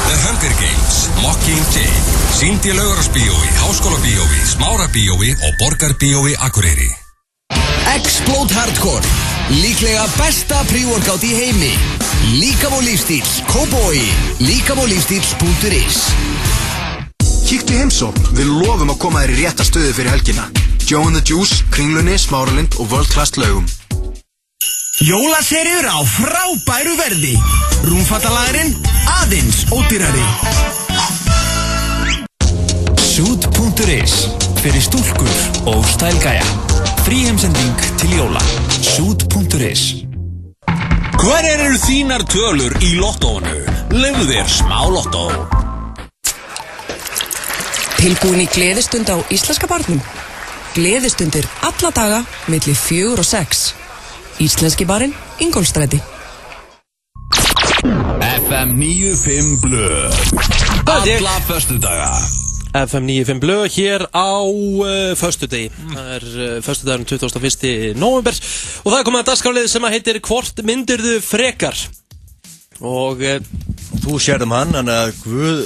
[SPEAKER 18] The Hunger Games, Mockingjay. Sýnd í Laugarásbíói, Háskólabíói, Smárabíói og Borgarbíói Akureyri.
[SPEAKER 15] Explode Hardcore. Líklega besta pre-workout í heimi. Líkam og lífstíl, Kópavogi. Líkamolífstíl.is.
[SPEAKER 24] Kíktu í heimsókn, við lofum að koma þér í rétta stöðu fyrir helgina. Joe and the Juice, Kringlunni, Smáralind og World Class Laugum.
[SPEAKER 15] Jólaserjur á frábæru verði. Rúmfattalagurinn aðeins ódýrari. Suit.is. Fyrir stúlkur og stælgæja. Fríheimsending til jóla. Suit.is.
[SPEAKER 22] Hverjar eru þínar tölur í lottóinu? Leyfðu þér smá lottó.
[SPEAKER 12] Tilbúin í gleðistund á Íslenska barnum. Gleðistundir alla daga milli 4 og 6. Íslenski barinn, Ingólfsstræti.
[SPEAKER 15] FM 95 Blöð. Alla föstudaga.
[SPEAKER 1] FM 95 Blöð hér á föstudegi. Það föstudagurinn 21. nóvember og það er komið að dagskrárlið sem heitir Hvort myndirðu frekar? Og
[SPEAKER 2] þú sérðum hann, þannig að Guð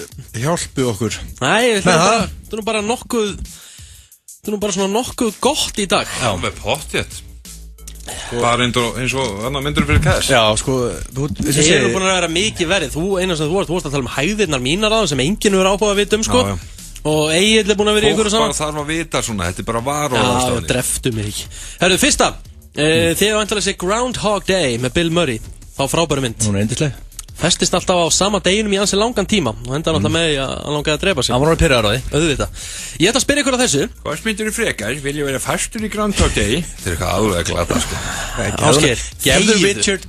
[SPEAKER 2] hjálpi okkur.
[SPEAKER 1] Nei, það er nú bara nokkuð svona nokkuð gott í dag.
[SPEAKER 3] Já, með pottjett. Bara eins og annar myndur fyrir kæs.
[SPEAKER 1] Já, sko, þið eru búin að vera mikið verið. Þú varst að tala um hæðirnar mínar á sem enginn hefur áhuga að vita um, sko. Já. Og Egill er búin að vera í ykkur og saman.
[SPEAKER 3] Fólk bara þarf að vita svona, þetta er bara var og
[SPEAKER 1] ástafni. Já, dreftu mig ekki. Herru, fyrsta, þið hefur vantilega séð Groundhog Day með Bill Murray. Þá frábæru mynd.
[SPEAKER 2] Hún er yndisleg.
[SPEAKER 1] Festist alltaf á sama deginum í ansi langan tíma og hendan alltaf með að hann langaði að drepa sig.
[SPEAKER 2] Hann var alveg pirraður á því.
[SPEAKER 1] Auðvitað. Ég ætla að spyrja ykkur að þessu.
[SPEAKER 3] Hvað myndir þú frekar? Vil ég vera fastur í Groundhog Day? Þetta er eitthvað aðlega glata, sko.
[SPEAKER 1] Ásgeir,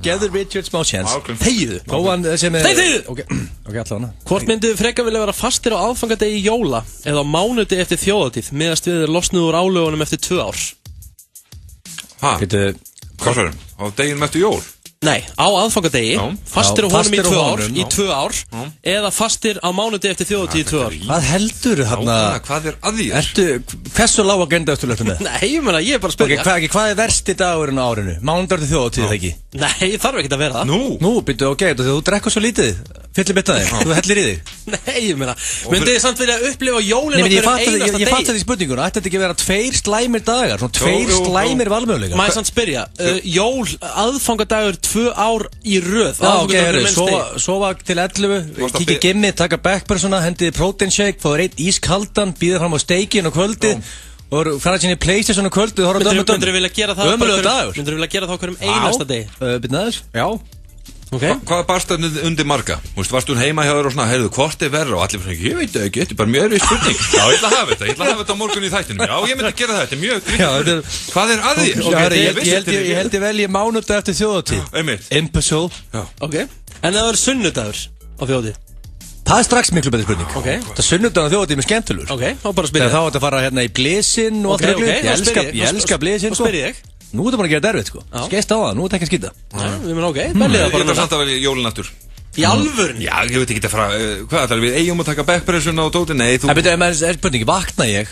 [SPEAKER 2] gefðu Richard smá chance.
[SPEAKER 1] Þegiðu.
[SPEAKER 2] Góðan sem er...
[SPEAKER 1] Þegiðu!
[SPEAKER 2] Ok, allavega.
[SPEAKER 1] Hvort myndir þú frekar vilja vera fastir á aðfangadegi í jóla eða á mánuði eftir þjóðhátíð meðast við losnuð úr álögunum eftir 2 ár?
[SPEAKER 3] Hvað er það? Á deginum eftir jól?
[SPEAKER 1] Nei, á aðfangadegi, fastir á honum í 2 ár eða fastir á mánuði eftir þjóðhátíð í 2 ár.
[SPEAKER 2] Hvað heldur þú þarna?
[SPEAKER 3] Hvað er að því?
[SPEAKER 2] Hversu lág agenda ertu lögtu með?
[SPEAKER 1] Nei, ég er bara að spyrja.
[SPEAKER 2] Hvað er versti dagurinn á árinu? Mánudagur til þjóðhátíð, það ekki?
[SPEAKER 1] Nei, þarf ekki að vera það.
[SPEAKER 2] Nú, býttu ok, þú drekkur svo lítið. Fyllir bitaði, þú hellir í þig.
[SPEAKER 1] Nei, myndið þið samt vilja upplifa jólinn á hverjum einasta degi?
[SPEAKER 2] Ég fatt þetta í spurninguna, ætti þetta ekki vera 2 slæmir dagar, svona 2 slæmir valmöguleikar?
[SPEAKER 1] Má ég samt spyrja, jól, aðfangadagur 2 ár í röð.
[SPEAKER 2] Sofa til 11, kíkja gimmi, taka backpersona, hendiði protein shake, fáður 1 ískaldan, býða fram á steikin og kvöldið og fara sinni í PlayStation og kvöldið og horfa dömmu.
[SPEAKER 1] Myndir þú vilja gera það hverjum einasta degi?
[SPEAKER 3] Hvað barst það undir marga? Varstu hún heima hjá þér og svona, heyrðu, hvort er verra? Og allir fyrir ekki, ég veit ekki, þetta er bara mjög erfið spurning. Já, ég ætla að hafa þetta á morgun í þættinum. Já, ég myndi að gera þetta er mjög grínt. Hvað er að því?
[SPEAKER 2] Ég held ég velji mánudag eftir þjóðhátíð. Imbecile.
[SPEAKER 1] Ok, en það er sunnudagur á þjóðhátíð?
[SPEAKER 2] Það er strax miklu betri spurning. Það er sunnudagur á þjóðhátíð með skemmtilur.
[SPEAKER 1] Ok, þá bara spyrja.
[SPEAKER 2] Þá ætti að fara hérna í blesinn og allt reglu. Ég elska blesinn. Nú er það bara að gera derfið, sko. Skeist á það, nú er það ekki að skýta.
[SPEAKER 1] Við menn ok, veljið það bara.
[SPEAKER 3] Ég ætla samt að velja jólinn aftur.
[SPEAKER 1] Í alvörn?
[SPEAKER 3] Já, ég veit ekki þetta frá, hvað ætlar við eigum að taka backpressuna og dóti? Nei, þú...
[SPEAKER 2] Það er spurningi, vakna ég?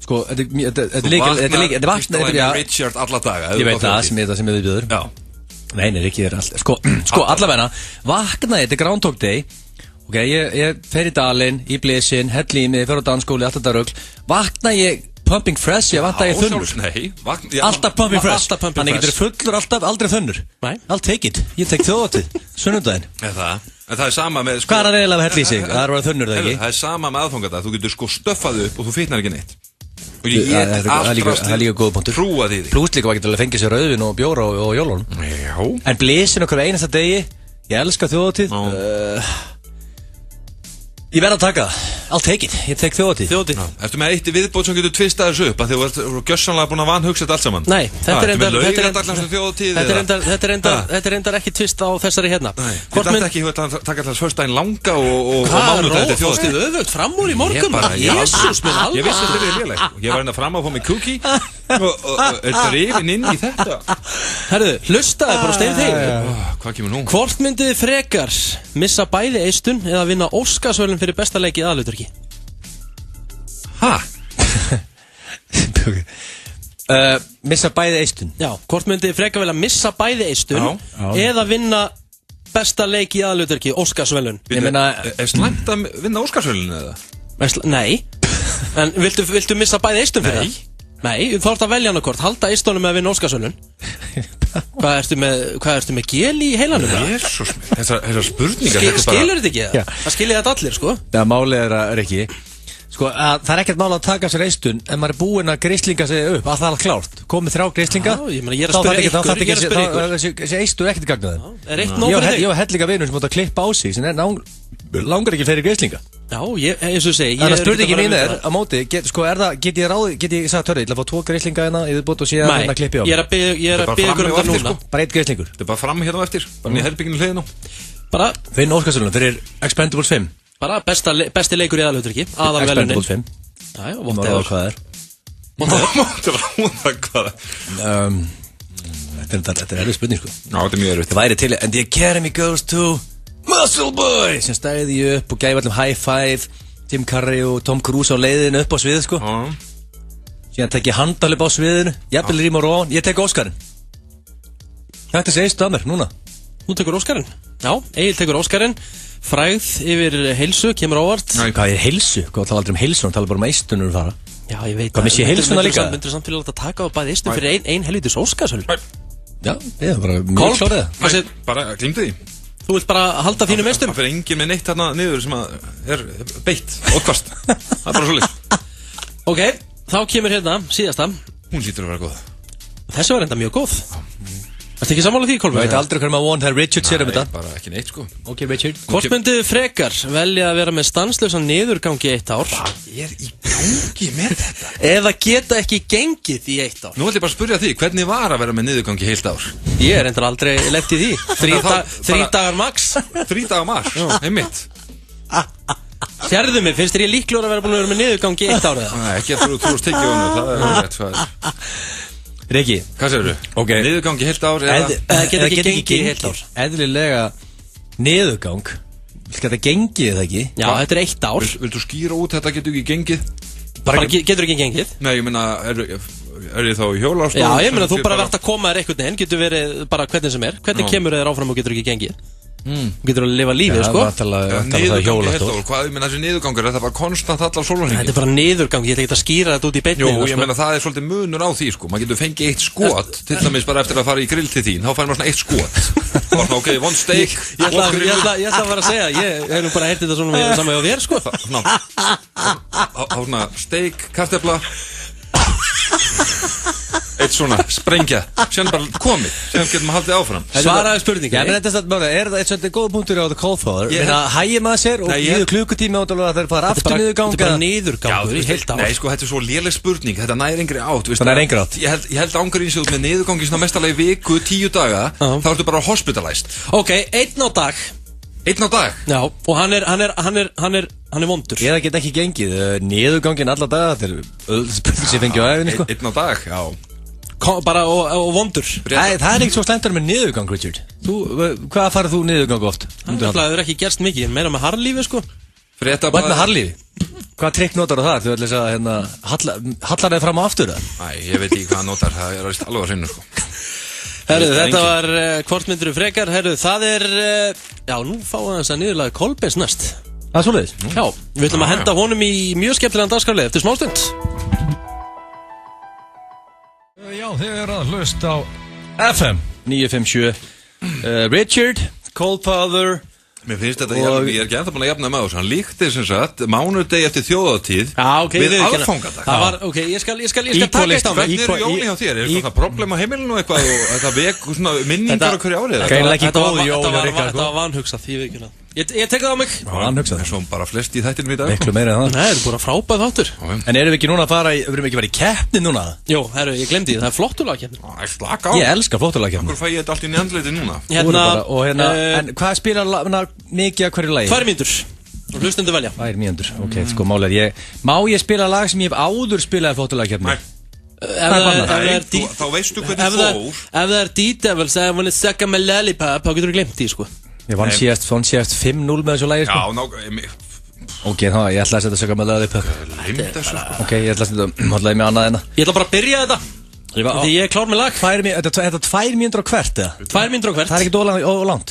[SPEAKER 2] Sko, þetta er líka,
[SPEAKER 3] vakna Richard alla daga.
[SPEAKER 2] Ég veit það sem ég viðbjöður. Já. Nei, ekki þér alltaf. Sko, allavegna, vakna ég, þetta er Groundhog Day. Ok, ég fer í dalinn, í blesinn, helli í mig, fer á dansskóli, allt þetta rugl. Vakna ég pumping fresh, ég vant að ég þunnur. Alltaf pumping fresh. Þannig getur fullur alltaf, aldrei þunnur. I'll take it. Ég tek þjóðhátíð, sunnudaginn.
[SPEAKER 3] En það er sama með...
[SPEAKER 2] Hvað er að reyla að hella í sig? Það er að þunnur, það ekki?
[SPEAKER 3] Það er sama með aðfangadag. Þú getur sko stöffað upp og þú fitnar ekki neitt. Og ég
[SPEAKER 2] það er líka góð punktur.
[SPEAKER 3] Trúa því.
[SPEAKER 2] Plús líka var ekki til að fengja sér rauðvin og bjóra og jólun. En blesinn okkur einasta degi. Ég elska þjóðhátíð. Ég verð að taka það. I'll take it. Ég tek þjóðhátíð.
[SPEAKER 3] Ertu með eitt viðbót sem getur tvistað þessu upp að þið voru gjössanlega búin að vanhugsa þetta allt saman?
[SPEAKER 1] Nei, þetta er endar ekki tvist á þessari hérna.
[SPEAKER 3] Ég dætti ekki að taka alltaf föstudaginn langa og mánudag þetta þjóðhátíð.
[SPEAKER 1] Fórstuð öfugt fram úr í morgun. Jésús minn alveg.
[SPEAKER 3] Ég vissi þetta er lélegt. Ég var hérna fram að fá mig cookie og drifin inn í þetta.
[SPEAKER 1] Herðu, hlustaði bara stein þeim.
[SPEAKER 3] Hvað kemur nú?
[SPEAKER 1] Hvort myndið þið frekar missa bæði eistun eða vinna Óskarsverðlaun fyrir besta leik í aðalhlutverki?
[SPEAKER 2] Missa bæði eistun?
[SPEAKER 1] Já, hvort myndið þið frekar vilja missa bæði eistun eða vinna besta leik í aðalhlutverki, Óskarsverðlaun?
[SPEAKER 3] Ég meina, er slæmt að vinna Óskarsverðlaun eða?
[SPEAKER 1] Nei. En viltu missa bæði eistun fyrir það? Nei, þú þarft að velja hana hvort, halda eistónum með að vinna Óskarsverðlaun. Hvað ertu með gel í heilanum?
[SPEAKER 3] Jesús, þessar spurningar.
[SPEAKER 1] Skilur þetta ekki það? Það skilja þetta allir, sko.
[SPEAKER 2] Já, málið er ekki. Sko, það er ekkert mál að taka sér eistun ef maður er búinn að grislinga sig upp, að það er klárt. Komið 3 grislinga.
[SPEAKER 1] Já, ég meina, ég er að spyrja ykkur.
[SPEAKER 2] Þessi eistu er ekkert gagnað þeim.
[SPEAKER 1] Er eitt nóg fyrir þig?
[SPEAKER 2] Ég var hellinga vinur sem átt að klippa á sig, sem langar ekki fleiri grislinga.
[SPEAKER 1] Já, eins og segi.
[SPEAKER 2] Þannig að spurningi mín er, á móti, get ég sagt hörðu, ég ætla að fá 2 grislinga hérna, ég búið að sé að hérna klippi á mig.
[SPEAKER 1] Ég er að byggja ykkur um það núna.
[SPEAKER 2] Bara 1 grislingur.
[SPEAKER 3] Þetta er bara fram hérna á eftir, bara í herbygginu hliðinu.
[SPEAKER 2] Bara Vinn Óskarsverðlaun fyrir Expendables 5.
[SPEAKER 1] Bara besti leikur í aðalhlutverki. Aðalvelunin.
[SPEAKER 2] Expendables 5.
[SPEAKER 1] Já,
[SPEAKER 2] Whatever. Hvað er?
[SPEAKER 3] Whatever.
[SPEAKER 2] Þetta er spurning sko.
[SPEAKER 3] Já, þetta er mjög erfitt.
[SPEAKER 2] Það væri til And the Academy goes to Muscle Boy sem stæði upp og gæfi allum high five. Tim Curry og Tom Cruise á leiðinu upp á sviðið sko. Síðan tek ég handalip á sviðinu. Jafnvel rím og róan. Ég tek Óskarinn. Þetta segist að mér núna.
[SPEAKER 1] Þú tekur Óskarinn? Já, Egil tekur Óskarinn. Frægð yfir heilsu, kemur óvart.
[SPEAKER 2] Hvað er heilsu? Hvað tala aldrei heilsu? Hann tala bara eistunum fara.
[SPEAKER 1] Já, ég veit.
[SPEAKER 2] Hvað missi heilsuna líka?
[SPEAKER 1] Myndur samt fyrir að taka á bæði eistun fyrir ein helvítis Óskarsölu.
[SPEAKER 2] Já, ég er bara mjög klárið.
[SPEAKER 3] Nei, bara glimtu því.
[SPEAKER 1] Þú vilt bara halda þínum eistum?
[SPEAKER 3] Það fyrir engin með neitt þarna niður sem er beitt, ótkvast. Það er bara svolítið.
[SPEAKER 1] Ok, þá kemur hérna síðasta.
[SPEAKER 3] Hún lítur að vera góð.
[SPEAKER 1] Þessi var enda mjög góð. Ertu ekki sammála því, Kolbjörn?
[SPEAKER 2] Ég veit aldrei hvernig maður von þegar Richard sér um þetta.
[SPEAKER 3] Nei, bara ekki neitt sko.
[SPEAKER 2] Ok, Richard.
[SPEAKER 1] Hvort myndið frekar velja að vera með stanslausan niðurgangi í 1 ár?
[SPEAKER 3] Hvað er í gangi með þetta?
[SPEAKER 1] Eða geta ekki gengið í 1 ár?
[SPEAKER 3] Nú ætlum ég bara að spyrja því, hvernig var að vera með niðurgangi heilt ár?
[SPEAKER 1] Ég er endur aldrei lent í því. 3 dagar max.
[SPEAKER 3] 3 dagar max, einmitt.
[SPEAKER 1] Sérðu mig, finnst þér ég líklegur að vera búin að vera með niðurgangi í 1 ár eða?
[SPEAKER 3] Nei, ekki að þú tekið honum, það er rétt hvað.
[SPEAKER 2] Riki,
[SPEAKER 3] hvað segir þú?
[SPEAKER 2] Okay.
[SPEAKER 3] Niðurgangi heilt ár eða
[SPEAKER 1] geta ekki gengið í heilt ár?
[SPEAKER 2] Eðlilega niðurgang. Þetta gengið það ekki?
[SPEAKER 1] Já, þetta er 1 ár.
[SPEAKER 3] Viltu skýra út þetta getur ekki gengið?
[SPEAKER 1] Bara getur ekki gengið?
[SPEAKER 3] Nei, ég meina, er ég þá í hjólastofu?
[SPEAKER 1] Já, ég meina, þú bara verðt að koma þér einhvern veginn, getur verið bara hvernig sem er. Hvernig kemur þér áfram og getur ekki gengið? Þú getur að lifa lífið, sko.
[SPEAKER 3] Niðurgangi heilt ár, hvað, ég meina þessi niðurgangur, er það bara konstant allar sólahringinn?
[SPEAKER 1] Þetta er bara niðurgangi, ég ætla ekki að skýra þetta út í beinni.
[SPEAKER 3] Jú, ég meina það er svolítið munur á því, sko. Maður getur fengið 1 skot, til dæmis bara eftir að fara í grill til þín, þá fær maður svona 1 skot. Það var svona, ok, one steak,
[SPEAKER 1] Ég ætla að fara að segja, ég hef nú bara heyrt þetta svona við saman á þér, sko.
[SPEAKER 3] Svona steak, kartöfla, 1 svona sprengja, síðan bara komið, síðan getur maður haldið áfram.
[SPEAKER 2] Svaraði spurningi. Já, menn þetta er það eitt góð punktur á The Coldfather. Hægir maður sér og líður klukkutími á það þegar fara aftur niðurgang.
[SPEAKER 1] Þetta er bara niðurgangur í heilt ár.
[SPEAKER 3] Nei, sko, þetta er svo léleg spurning, þetta nær engri átt.
[SPEAKER 2] Það nær engri átt.
[SPEAKER 3] Ég held ángurinn sér út með niðurgangi svona mestalagi viku, 10 daga, þá ertu bara hospitalized.
[SPEAKER 1] Ok, 1 á dag.
[SPEAKER 3] 1 á dag?
[SPEAKER 1] Já, og hann er vondur.
[SPEAKER 2] Ég get ekki gengið, niðurgangin alla daga, þetta er spurning sem fengi á æfinni, sko.
[SPEAKER 3] 1 á dag, já.
[SPEAKER 1] Bara og vondur.
[SPEAKER 2] Það er ekkert svo slendur með niðurgang, Richard. Hvað farið þú niðurgang oft?
[SPEAKER 1] Það hefur ekki gerst mikið, meira með harlífi, sko.
[SPEAKER 2] Hvað með harlífi? Hvað trikk notar það? Þú ætla að hallar þið fram á aftur það?
[SPEAKER 3] Æ, ég veit ekki hvað notar, það er alveg að sinna, sko.
[SPEAKER 1] myndir frekar. Það er, já, nú fáum við þess að niðurlaga Kolbeins næst.
[SPEAKER 2] Það er svoleiðis?
[SPEAKER 1] Já, við ætlum að henda honum í mjög skemmtilegan dagskrárlið eftir smástund.
[SPEAKER 2] Já, þið eru að hlusta á FM 957 Richard, Coldfather.
[SPEAKER 3] Mér finnst þetta, ég er ekki ennþá búin að jafna með þessu. Hann líkti sem sagt mánudegi eftir þjóðhátíð við aðfangadag.
[SPEAKER 1] Ok, ég skal taka eitt á mig.
[SPEAKER 3] Hvernig eru jólin hjá þér? Er eitthvað problem á heimilinu og eitthvað og þetta vek svona minningar á hverju árið?
[SPEAKER 1] Þetta var vanhugsað, því við ekki það. Ég tek það á mig.
[SPEAKER 3] Vanhugsað. Svo bara flest í þættinum í dag.
[SPEAKER 2] Miklu meira en það.
[SPEAKER 1] Nei, það er bara frábæð þáttur.
[SPEAKER 2] En erum við ekki núna að fara í, erum við ekki að fara í keppni núna?
[SPEAKER 1] Jó, ég glemdi því, það er flottulagakeppni.
[SPEAKER 2] Ég elska flottulagakeppni.
[SPEAKER 3] Akkur fæ ég þetta allt í nefndleiti núna?
[SPEAKER 2] En hvað spilar mikið af hverju lagi?
[SPEAKER 1] 2 mínútur. Og hlustendur velja.
[SPEAKER 2] 2 mínútur, ok, sko málið er má ég spila lag sem ég hef áður spilað í flottulagakeppni?
[SPEAKER 3] Þá veistu hvernig fór.
[SPEAKER 1] Ef það er D-Devils eða hann er segga með lollipop, þá getur þú glemt því, sko.
[SPEAKER 2] Ég vann síðast 5-0 með þessu lagi, sko.
[SPEAKER 3] Já,
[SPEAKER 2] ok, þá, ég ætla að setja segga með lollipop. Ok, ég ætla að setja hotlaði mig annað enna.
[SPEAKER 1] Ég ætla bara að byrja þetta. Því ég er klár með lag.
[SPEAKER 2] Þetta er 2 mínútur á hvert, eða?
[SPEAKER 1] 2 mínútur á hvert.
[SPEAKER 2] Það er ekki ólangt.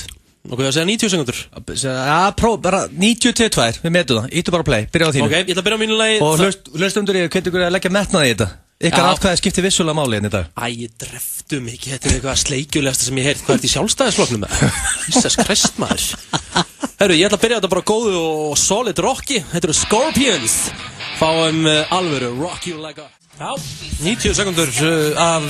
[SPEAKER 1] Ok, það segja 90 sekundur.
[SPEAKER 2] Já, bara 90-2, við metum það. Ítu bara play, byrja á þínu.
[SPEAKER 1] Ok, ég ætla að byrja á mínu lagi.
[SPEAKER 2] Og hlustundur ég, hvernig ykkur að leggja metnaði í þetta? Ykkar atkvæði skiptir vissulega máli hérna í dag.
[SPEAKER 1] Ég dreftu mikið, þetta er eitthvað sleikjulegasta sem ég heirt. Hvað ert í sjálfstæðisflokknum með? Jesus Christ, maður. Ég ætla að byrja þetta bara góðu og solid rocki. Þetta eru Scorpions. Fáum alvöru Rock You Like a... Já, 90 sekundur af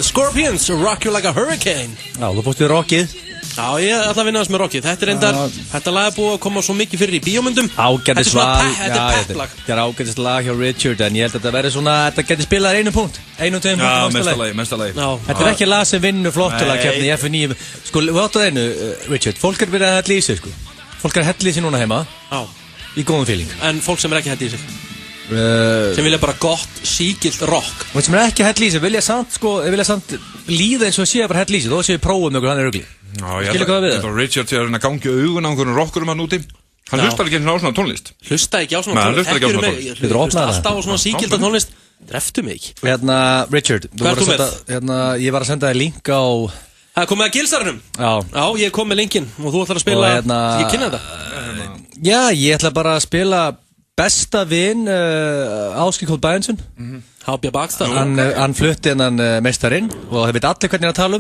[SPEAKER 1] Scorpions, Rock You Like a Hurricane.
[SPEAKER 2] Já, þú fórst við rockið.
[SPEAKER 1] Já, ég ætla að vinna þess með rockið. Þetta lag er búið að koma svo mikið fyrir í bíómyndum.
[SPEAKER 2] Ágætis lag.
[SPEAKER 1] Þetta er peplag.
[SPEAKER 2] Þetta er ágætis lag hjá Richard, en ég held að þetta verði svona, þetta geti spilað 1 punkt. 1-2 punkt.
[SPEAKER 3] Já, mesta lagi.
[SPEAKER 2] Þetta er ekki lag sem vinnur flottulagkeppni í FNÍ. Sko, við áttu það einu, Richard, fólk er verið að hella í sig, sko. Fólk er að hella í sig núna heima.
[SPEAKER 1] Já.
[SPEAKER 2] í góðum feeling.
[SPEAKER 1] En fólk sem ekki hætti í sig sem vilja bara gott, sígilt rock.
[SPEAKER 2] Og sem ekki hætti í sig vilja samt líða eins og sé bara hætti í sig. Þó séu prófum með okkur, hann rugli.
[SPEAKER 3] Skilja hvað við það? Richard er að gangi augun á einhverjum rockurum hann úti. Hann hlustar ekki á svona tónlist.
[SPEAKER 1] Hlusta ekki á svona tónlist. Hlusta alltaf á svona sígilda tónlist. Dreftu mig ekki.
[SPEAKER 2] Richard, ég var að senda þér link á...
[SPEAKER 1] Það kom með að Gilsarnum? Já, ég kom með linkin og þú ætlar að spila... Ég kynna þetta.
[SPEAKER 2] Já, ég ætla bara að spila besta vin Ásgeir Kóll Bæinsson.
[SPEAKER 1] Hábja Bakstad.
[SPEAKER 2] Hann flutti hennan meistarinn og það veit allir hvernig hann tala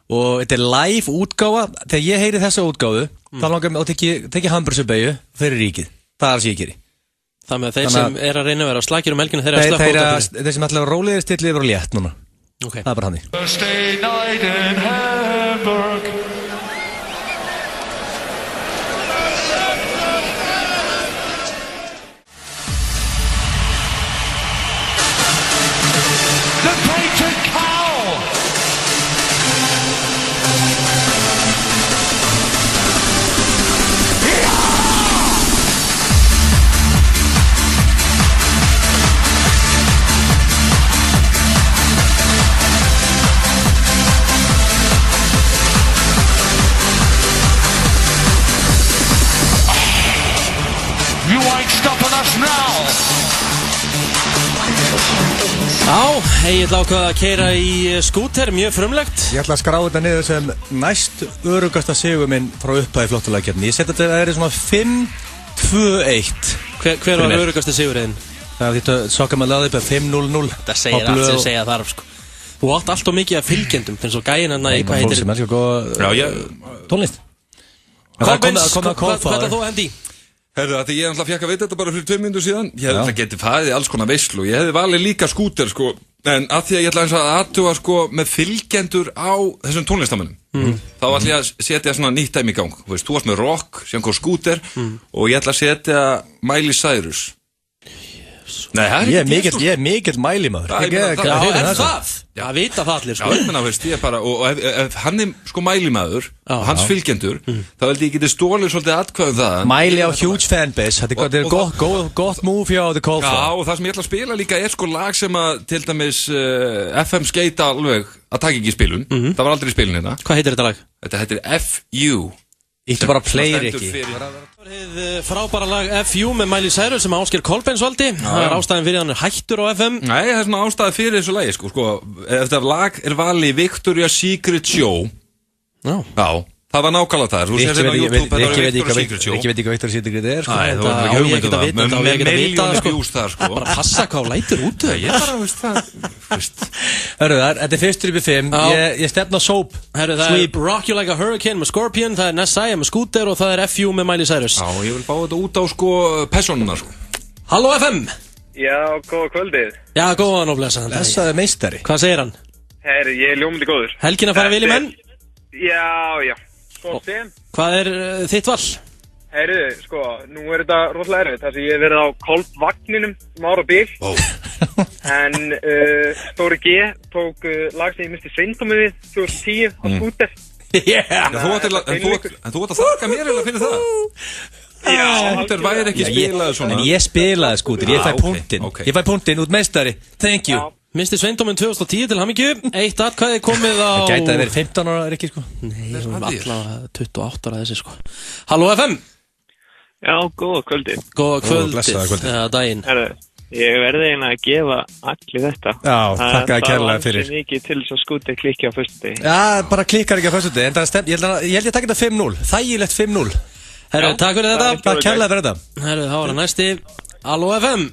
[SPEAKER 2] og þetta er live útgáfa. Þegar ég heyri þessa útgáfu þá langar mig að tekja hamburgsubeyju fyrir ríkið. Það er það sem ég geri.
[SPEAKER 1] Það með þeir sem er að reyna að vera slagir helgina þeir að slappa út af því.
[SPEAKER 2] Þeir sem ætla að rólegir stillið yfir og létt núna. Það er bara hann í.
[SPEAKER 5] Thursday night in Hamburg. The Painted Cow. You ain't stopping us now.
[SPEAKER 1] Já, Egill ákvað að keyra í skúter, mjög frumlegt.
[SPEAKER 2] Ég ætla að skrá þetta niður sem næst örugasta sigur minn frá upphæði flottuleikjarni. Ég seti þetta að það er svona 5-2-1.
[SPEAKER 1] Hver var örugasti sigurinn?
[SPEAKER 2] Það var þetta sokkar maður laðið upp 5-0-0.
[SPEAKER 1] Það segir allt sem segja þarf sko. Þú átt allt og mikið af fylgjendum, eins og gæinn hann að hvað heitir...
[SPEAKER 2] Fólk sem elskar góða tónlist.
[SPEAKER 1] Hvað er þú hendi?
[SPEAKER 3] Herðu, þetta ég ætla að fjekka að veit þetta bara fyrir 2 mínútur síðan. Ég hefði getið farið í alls konar veislu. Ég hefði valið líka skúter, sko. En að því að ég ætla eins að aðtuga, sko, með fylgjendur á þessum tónlistamönnum. Þá ætla ég að setja svona nýtt dæmi í gang. Þú veist, þú varst með rock, síðan kom skúter og ég ætla að setja Miley Cyrus. Nei,
[SPEAKER 2] ég er mikill Miley maður.
[SPEAKER 1] Það vita það allir sko.
[SPEAKER 3] Já, menna, veist, ég bara, og ef hann er sko Miley maður og hans fylgjendur, þá held ég geti stólið svolítið atkvæðum það.
[SPEAKER 2] Miley á huge fanbase, þetta er gott move hjá The Call For.
[SPEAKER 3] Já, og það sem ég ætla að spila líka er sko lag sem að til dæmis FM skeita alveg að taka ekki í spilun. Það var aldrei í spilun hérna.
[SPEAKER 1] Hvað heitir þetta lag?
[SPEAKER 3] Þetta heitir FU.
[SPEAKER 2] Ítti bara playir ekki.
[SPEAKER 1] Frábæra lag FU með Miley Cyrus sem Ásgeir Kolbeins valdi. Það er ástæðan fyrir hann hættur á FM.
[SPEAKER 3] Nei, það er svona ástæðan fyrir þessu lagi sko. Þetta lag er valið Victoria's Secret Show. Já. Það var nákvæmlega það. Þú sér hérna á YouTube, þetta var Victoria's Secret Show.
[SPEAKER 2] Ekki veit ég hvað Victoria's Secret er sko.
[SPEAKER 3] Nei, þú hefði ekki hugmynd um það. Með miljónir views þar sko.
[SPEAKER 1] Bara passa hvað lætur út.
[SPEAKER 3] Ég bara, veist það.
[SPEAKER 2] Hörru þar, þetta er fyrstur upp í 5. Ég stefna Soap.
[SPEAKER 1] Herru, það er Rock You Like a Hurricane með Scorpion, það er Nessai með Scooter og það er FU með Miley Cyrus.
[SPEAKER 3] Já, ég vil fá þetta út á sko personuna sko.
[SPEAKER 1] Halló FM.
[SPEAKER 13] Já, góða kvöldið.
[SPEAKER 1] Já, góðan og blessa.
[SPEAKER 2] Blessaði meistari.
[SPEAKER 1] Hvað segir hann?
[SPEAKER 13] Herru, ég er ljómandi góður.
[SPEAKER 1] Helgin að fara vel í menn?
[SPEAKER 13] Já.
[SPEAKER 1] Hvað er þitt val?
[SPEAKER 13] Herru, sko, nú er þetta rosalega erfitt. Þess að ég hef verið á Colt-vagninum ára bil. En Stóri G tók lag sem ég misti Sveindómi við 2010 á skúter.
[SPEAKER 3] En þú átt að þakka mér eða fyrir það? Já, skúter væri ekki spilaði svona.
[SPEAKER 2] En ég spilaði skúter, ég fæ punktinn út meistari. Thank you.
[SPEAKER 1] Misti Sveindóminn 2010 til hamingju. Eitt atkvæði komið á...
[SPEAKER 2] Það gæti að vera 15 ára, ekki sko?
[SPEAKER 1] Nei, allavega 28 ára þessi sko. Halló FM.
[SPEAKER 13] Já, góða kvöldið.
[SPEAKER 1] Góða kvöldið. Já, daginn.
[SPEAKER 13] Herru, ég verði eina að gefa allir þetta.
[SPEAKER 2] Já, þakka kærlega fyrir.
[SPEAKER 13] Það var mikið til þess að skúti klikki á föstudegi.
[SPEAKER 2] Já, bara klikkar ekki á föstudegi. En ég held ég að taka þetta 5-0. Þægilegt 5-0.
[SPEAKER 1] Herru, takk fyrir þetta.
[SPEAKER 2] Takk kærlega fyrir þetta.
[SPEAKER 1] Herru, þá var það næsti. Halló FM.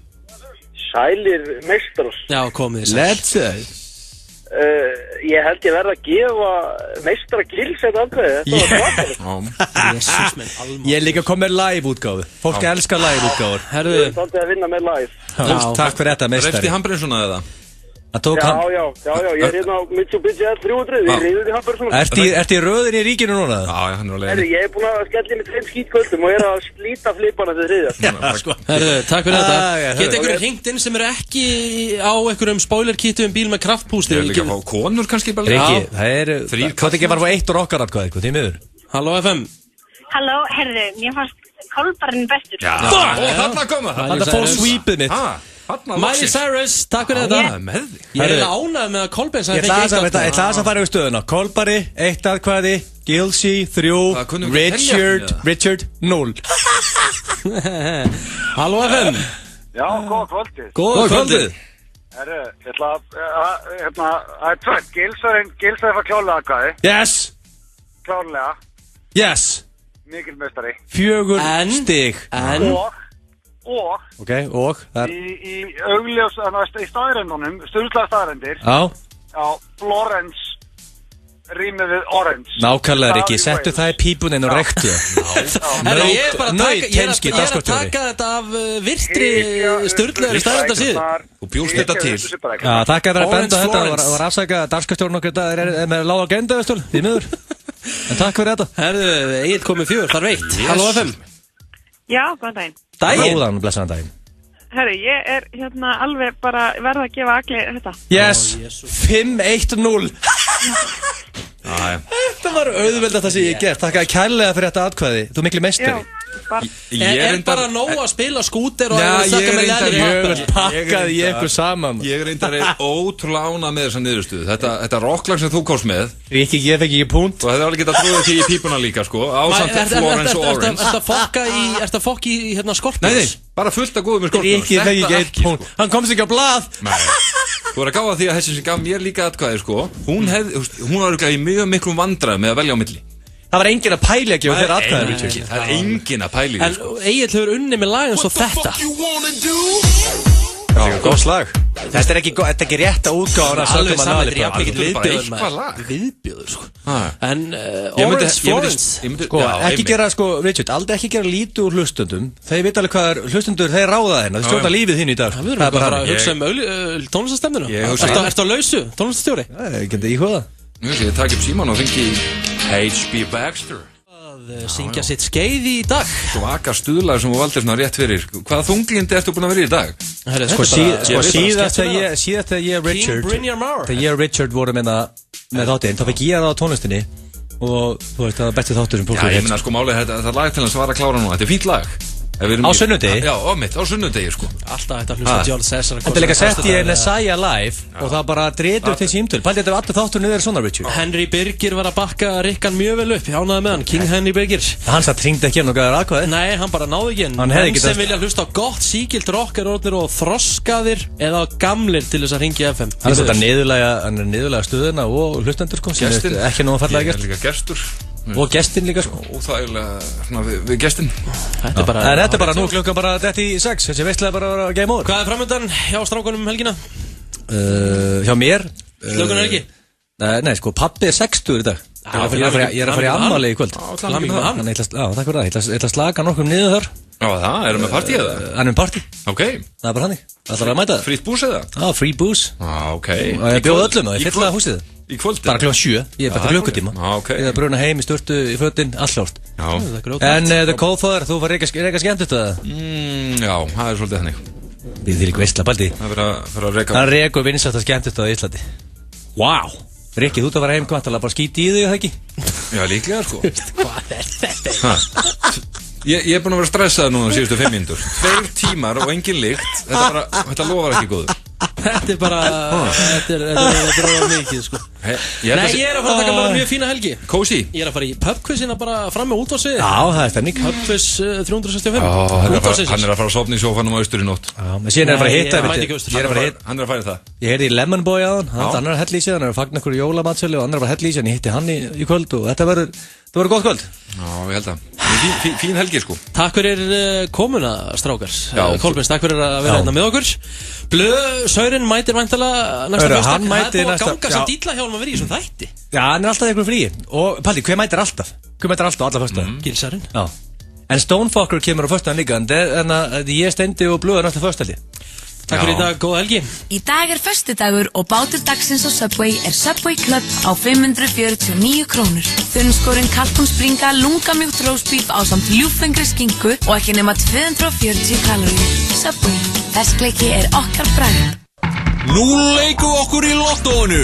[SPEAKER 13] Sælir meistaros.
[SPEAKER 1] Já, komið
[SPEAKER 2] sæl. Let's say.
[SPEAKER 13] Ég held ég verði að gefa meistara Gils þetta aðkvæði. Þetta var svakalegt.
[SPEAKER 1] Jesus minn, almátt.
[SPEAKER 2] Ég er líka komið með live útgáfu. Fólk elskar live útgáfur.
[SPEAKER 13] Herðu. Ég er þáttið að vinna með live.
[SPEAKER 2] Takk fyrir þetta meistari.
[SPEAKER 3] Reyfst í Hambrinsona eða?
[SPEAKER 13] Já, ég er hérna á Mitsubishi L300, við reyðum í Hamburgsson.
[SPEAKER 2] Ertu í röðin í ríkinu núna?
[SPEAKER 3] Já, hann er á leiðinni.
[SPEAKER 13] Ég er búin að skella með 3 skítkvöldum og er að slíta flipana til þriðja.
[SPEAKER 1] Herðu, takk fyrir þetta. Geta einhverjum hringt inn sem eru ekki á einhverjum spoilerkittu bíl með kraftpústi?
[SPEAKER 3] Ég vil líka fá konur kannski bara.
[SPEAKER 2] Riki, það er... Hvað er ekki bara að fá 1 og okkar atkvæði, því miður?
[SPEAKER 1] Halló FM.
[SPEAKER 14] Halló, herðu, mér fannst
[SPEAKER 10] Kolbarinn bestur.
[SPEAKER 3] Já, og þarna koma það.
[SPEAKER 2] Þetta fór sweepið mitt.
[SPEAKER 1] Miley Cyrus, takk fyrir þetta.
[SPEAKER 3] Með þig.
[SPEAKER 1] Ég er ánægð með að Kolbeinn sagði
[SPEAKER 2] Ég ætla að fara yfir stöðuna. Kolbari, 1 atkvæði, Gilsi, 3, Richard, 0.
[SPEAKER 1] Halló FM.
[SPEAKER 14] Já, góða kvöldið.
[SPEAKER 1] Góða kvöldið.
[SPEAKER 14] Herru, ég ætla að, það er tvöld, Gilsarinn fær klálega aðkvæði.
[SPEAKER 2] Yes.
[SPEAKER 14] Klálega.
[SPEAKER 2] Yes.
[SPEAKER 14] Mikil meistari.
[SPEAKER 2] 4 stig.
[SPEAKER 14] Og
[SPEAKER 2] Ok, og þar
[SPEAKER 14] í augljós, í staðrendunum, sturglaða staðrendir. Já, Florence rýmið við Orange.
[SPEAKER 2] Nákvæmlega, Rikki, settu það í pípuninn og rektu
[SPEAKER 1] það. Ég er að taka þetta af virtri sturglaðari staðrendar síður.
[SPEAKER 3] Þú bjóst þetta til.
[SPEAKER 2] Já, takk að vera að benda þetta. Það var afsaka dagskastjórn okkur þetta er með lága agenda, veistul, því miður. En takk fyrir þetta.
[SPEAKER 1] Herðu, Egil komið 4, þar veitt. Halló FM.
[SPEAKER 10] Já, góðan daginn.
[SPEAKER 2] Góðan, blessaðan daginn.
[SPEAKER 10] Herru, ég er alveg bara verða að gefa Agli þetta.
[SPEAKER 2] Yes, 5-1-0. Þetta var auðveld að það sem ég gert. Takk að kærlega fyrir þetta atkvæði. Þú miklu meistari.
[SPEAKER 1] Er bara nóg að spila skúter og
[SPEAKER 2] pakkaði ég ykkur saman.
[SPEAKER 3] Ég reyndar ótrúlega ánað með þessa niðurstöðu. Þetta rocklag sem þú komst með,
[SPEAKER 2] ég fekk ekki punkt.
[SPEAKER 3] Og hefði alveg getað trúið því í pípuna líka, sko. Ásamt Florence og Orange.
[SPEAKER 1] Ertu að fokka í Scorpions?
[SPEAKER 3] Nei, bara fullt að góða með Scorpions.
[SPEAKER 2] Ég fekk ekki 1 punkt. Hann komst ekki á blað.
[SPEAKER 3] Þú er að gáða því að þessi sem gaf mér líka atkvæði, sko. Hún var örugglega í mjög miklum vandræðum með að velja á milli.
[SPEAKER 2] Það var enginn að pæli að gefa þér atkvæði.
[SPEAKER 3] Það er enginn að pæli.
[SPEAKER 1] En Egil hefur unnið með lag eins og þetta.
[SPEAKER 2] Það er góð slag. Þetta er ekki rétt að útgáða
[SPEAKER 1] alveg saman, þetta er jafnveg ekki viðbjóður, sko. En Orange Florence,
[SPEAKER 2] ekki gera, Richard, aldrei ekki gera lítið úr hlustundum. Þeir veit alveg hvað hlustundur, þeir ráða þeirna. Þeir stjórna lífið þín í dag.
[SPEAKER 1] Það verður bara að hugsa tónlistastemnuna. Ertu á lausu, tónlistastjóri?
[SPEAKER 2] Ég geti íhuga það.
[SPEAKER 3] Ég takk upp síman og fengi H.B. Baxter
[SPEAKER 1] að syngja sitt skeið í dag.
[SPEAKER 3] Svaka stuðlar sem þú valdir svona rétt fyrir. Hvaða þunglindi ertu búin að vera í dag?
[SPEAKER 2] Síðast þegar ég og Richard vorum með þáttinn, þá fekk ég það á tónlistinni og þú veist, það var bestið þáttur sem fólk
[SPEAKER 3] ég minna málið, þetta lag til hans var að klára núna. Þetta er fínt lag.
[SPEAKER 2] Á sunnudegi?
[SPEAKER 3] Já, á sunnudegi, sko.
[SPEAKER 1] Alltaf þetta hlusta John Cesar.
[SPEAKER 2] Þetta er líka sett í Messiah Live og það bara dretur til símtöl. Pældi þetta allir þáttur niður svona, Richard.
[SPEAKER 1] Henry Birgir var að bakka Rikkan mjög vel upp. Jánaði með hann, King Henry Birgir.
[SPEAKER 2] Hann satt hringdi ekki nokkað aðkvæði.
[SPEAKER 1] Nei, hann bara náði ekki. Menn sem vilja hlusta á gott, sígilt rock er orðnir og þroskaðir eða gamlir til þess að hringja FM.
[SPEAKER 2] Hann er niðurlega stöðuna og hlustendur, sko. Ekki nóg fallega gert. Og gestin líka, sko.
[SPEAKER 3] Óþægilega við gestin.
[SPEAKER 2] Þetta er bara nú klukkan bara 36. Þessi veistlega bara game over.
[SPEAKER 1] Hvað er framöndan hjá strákunum helgina?
[SPEAKER 2] Hjá mér
[SPEAKER 1] Slökunar helgi?
[SPEAKER 2] Nei, sko, pabbi er 60 í dag. Ég er að fara í ammali í kvöld.
[SPEAKER 1] Takk fyrir það.
[SPEAKER 2] Ég ætla að slaka nokkrum niður þar.
[SPEAKER 3] Já, það, erum við partí eða?
[SPEAKER 2] Hann er með partí.
[SPEAKER 3] Ok.
[SPEAKER 2] Það er bara hannig. Það þarf að mæta það.
[SPEAKER 3] Frýtt bús eða?
[SPEAKER 2] Já, free booze.
[SPEAKER 3] Ok.
[SPEAKER 2] Og ég bjóð öllum og ég fylla húsið.
[SPEAKER 3] Í kvöld?
[SPEAKER 2] Bara kl. 7. Ég er bara til klukkutíma. Ég er bruna heim í sturtu í fötin, allt klárt. En The Cold Father, þú var reyka skemmtist það?
[SPEAKER 3] Já, það er svolítið þannig.
[SPEAKER 2] Við þýr ekki veistla, Baldi. Það rekur vinsast að skemmtist það í Íslandi. Wow. Rikki, þú ert að vera heim kvantalega, bara skíti í þig, það ekki?
[SPEAKER 3] Já, líklega, sko.
[SPEAKER 1] Hvað er þetta?
[SPEAKER 3] Ég er búinn að vera stressaður núna síðustu 5 mínútur. 2 tímar og engin lykt. Þetta lofar ekki góðu.
[SPEAKER 1] Þetta er bara, þetta er mikið, sko. Nei, ég er að fara að taka bara mjög fína helgi.
[SPEAKER 3] Cozy?
[SPEAKER 1] Ég er að fara í pubquizina bara fram með útvarsviði.
[SPEAKER 2] Já, það er stemning.
[SPEAKER 1] Pubquiz 365.
[SPEAKER 3] Hann er að fara að sofna í sófanum á austur í nótt.
[SPEAKER 2] Já, menn síðan er að fara að hitta.
[SPEAKER 3] Hann er að fara í það.
[SPEAKER 2] Ég heyrði í Lemon Boy á hann er að hella í sig, hann er að fagna ykkur jólamatsölu og hann er að hella í sig, en ég hitti hann í kvöld og þetta verður gott kvöld.
[SPEAKER 3] Já, ég held að. Fín helgi, sko.
[SPEAKER 1] Takk fyrir komuna, strákar. Kolbeins, takk fyrir að vera hérna með okkur. Saurinn mætir væntanlega næsta föstudag.
[SPEAKER 2] Hann mætir
[SPEAKER 1] næsta. Það er búið að ganga sem dýllahjálm að vera í þessum þætti.
[SPEAKER 2] Já, hann er alltaf eitthvað frí. Og Palli, hver mætir alltaf? Hver mætir alltaf alla föstudag?
[SPEAKER 1] Gilsarinn.
[SPEAKER 2] Já. En Stonefucker kemur á föstudagen líka, en ég steindi og blöður næsta föstudagi.
[SPEAKER 1] Takk fyrir í dag, góða helgi.
[SPEAKER 23] Í dag er föstudagur og bátur dagsins á Subway er Subway Club á 549 krónur. Þunnskórinn kalkunspringa, lungamjúkt roastbeef á samt ljúffengri skinku og ekki nema 240 kaloríur. Subway, ferskleiki er okkar bragð.
[SPEAKER 16] Nú leikum okkur í lottóinu.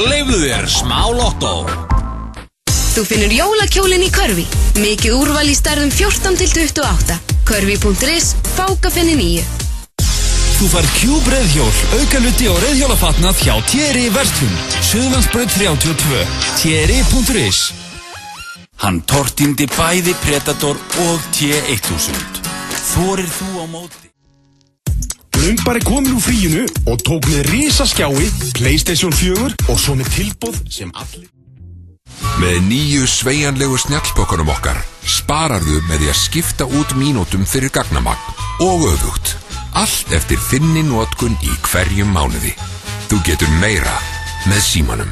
[SPEAKER 16] Leifðu þér smá lottó.
[SPEAKER 23] Þú finnur jólakjólinn í Körfi. Mikið úrval í stærðum 14 til 28. Körfi.is, Fákafenni 9.
[SPEAKER 9] Þú fær Cube reiðhjól, aukaluti og reiðhjólafatnað hjá Thierry Verslun, Suðurlandsbraut 32, Thierry.is. Hann tortímdi bæði Predator og T1000. Þorir þú á móti?
[SPEAKER 20] Blöndbar komin úr fríinu og tók með risaskjái, PlayStation 4 og svo með tilboð sem allir.
[SPEAKER 18] Með nýju sveigjanlegu snjallbökkunum okkar spararðu með því að skipta út mínútum fyrir gagnamagn og öfugt. Allt eftir þinni notkun í hverjum mánuði. Þú getur meira með símanum.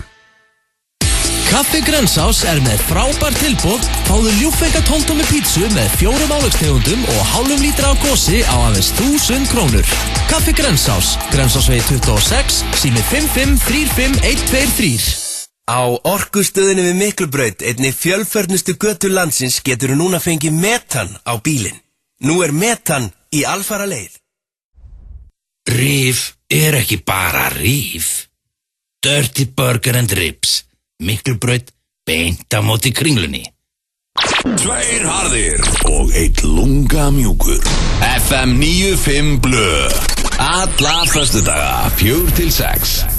[SPEAKER 9] Kaffi Grensás með frábær tilboð. Fáðu ljúffenga 12 tómmu pítsu með 4 áleggstegundum og hálfum lítra af gosi á aðeins 1000 krónur. Kaffi Grensás, Grensásvegi 26, sími 5535123.
[SPEAKER 4] Á orkustöðinni við Miklubraut, einni fjölfernustu götu landsins, getur þú núna fengið metan á bílinn. Nú metan í alfara leið.
[SPEAKER 8] Ríf ekki bara ríf. Dirty Burger and Ribs. Miklubraut, beint á móti Kringlunni.
[SPEAKER 18] 2 harðir og 1 lunga mjúkur. FM 95 Blö. Alla föstudaga 4 til 6.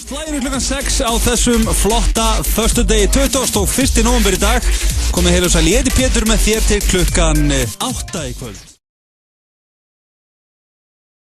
[SPEAKER 17] Slæðinu klukkan 6 á þessum flotta föstudegi 21. nóvember í dag. Komið heil og sæl, ég heiti Pétur með þér til klukkan 8 í kvöld.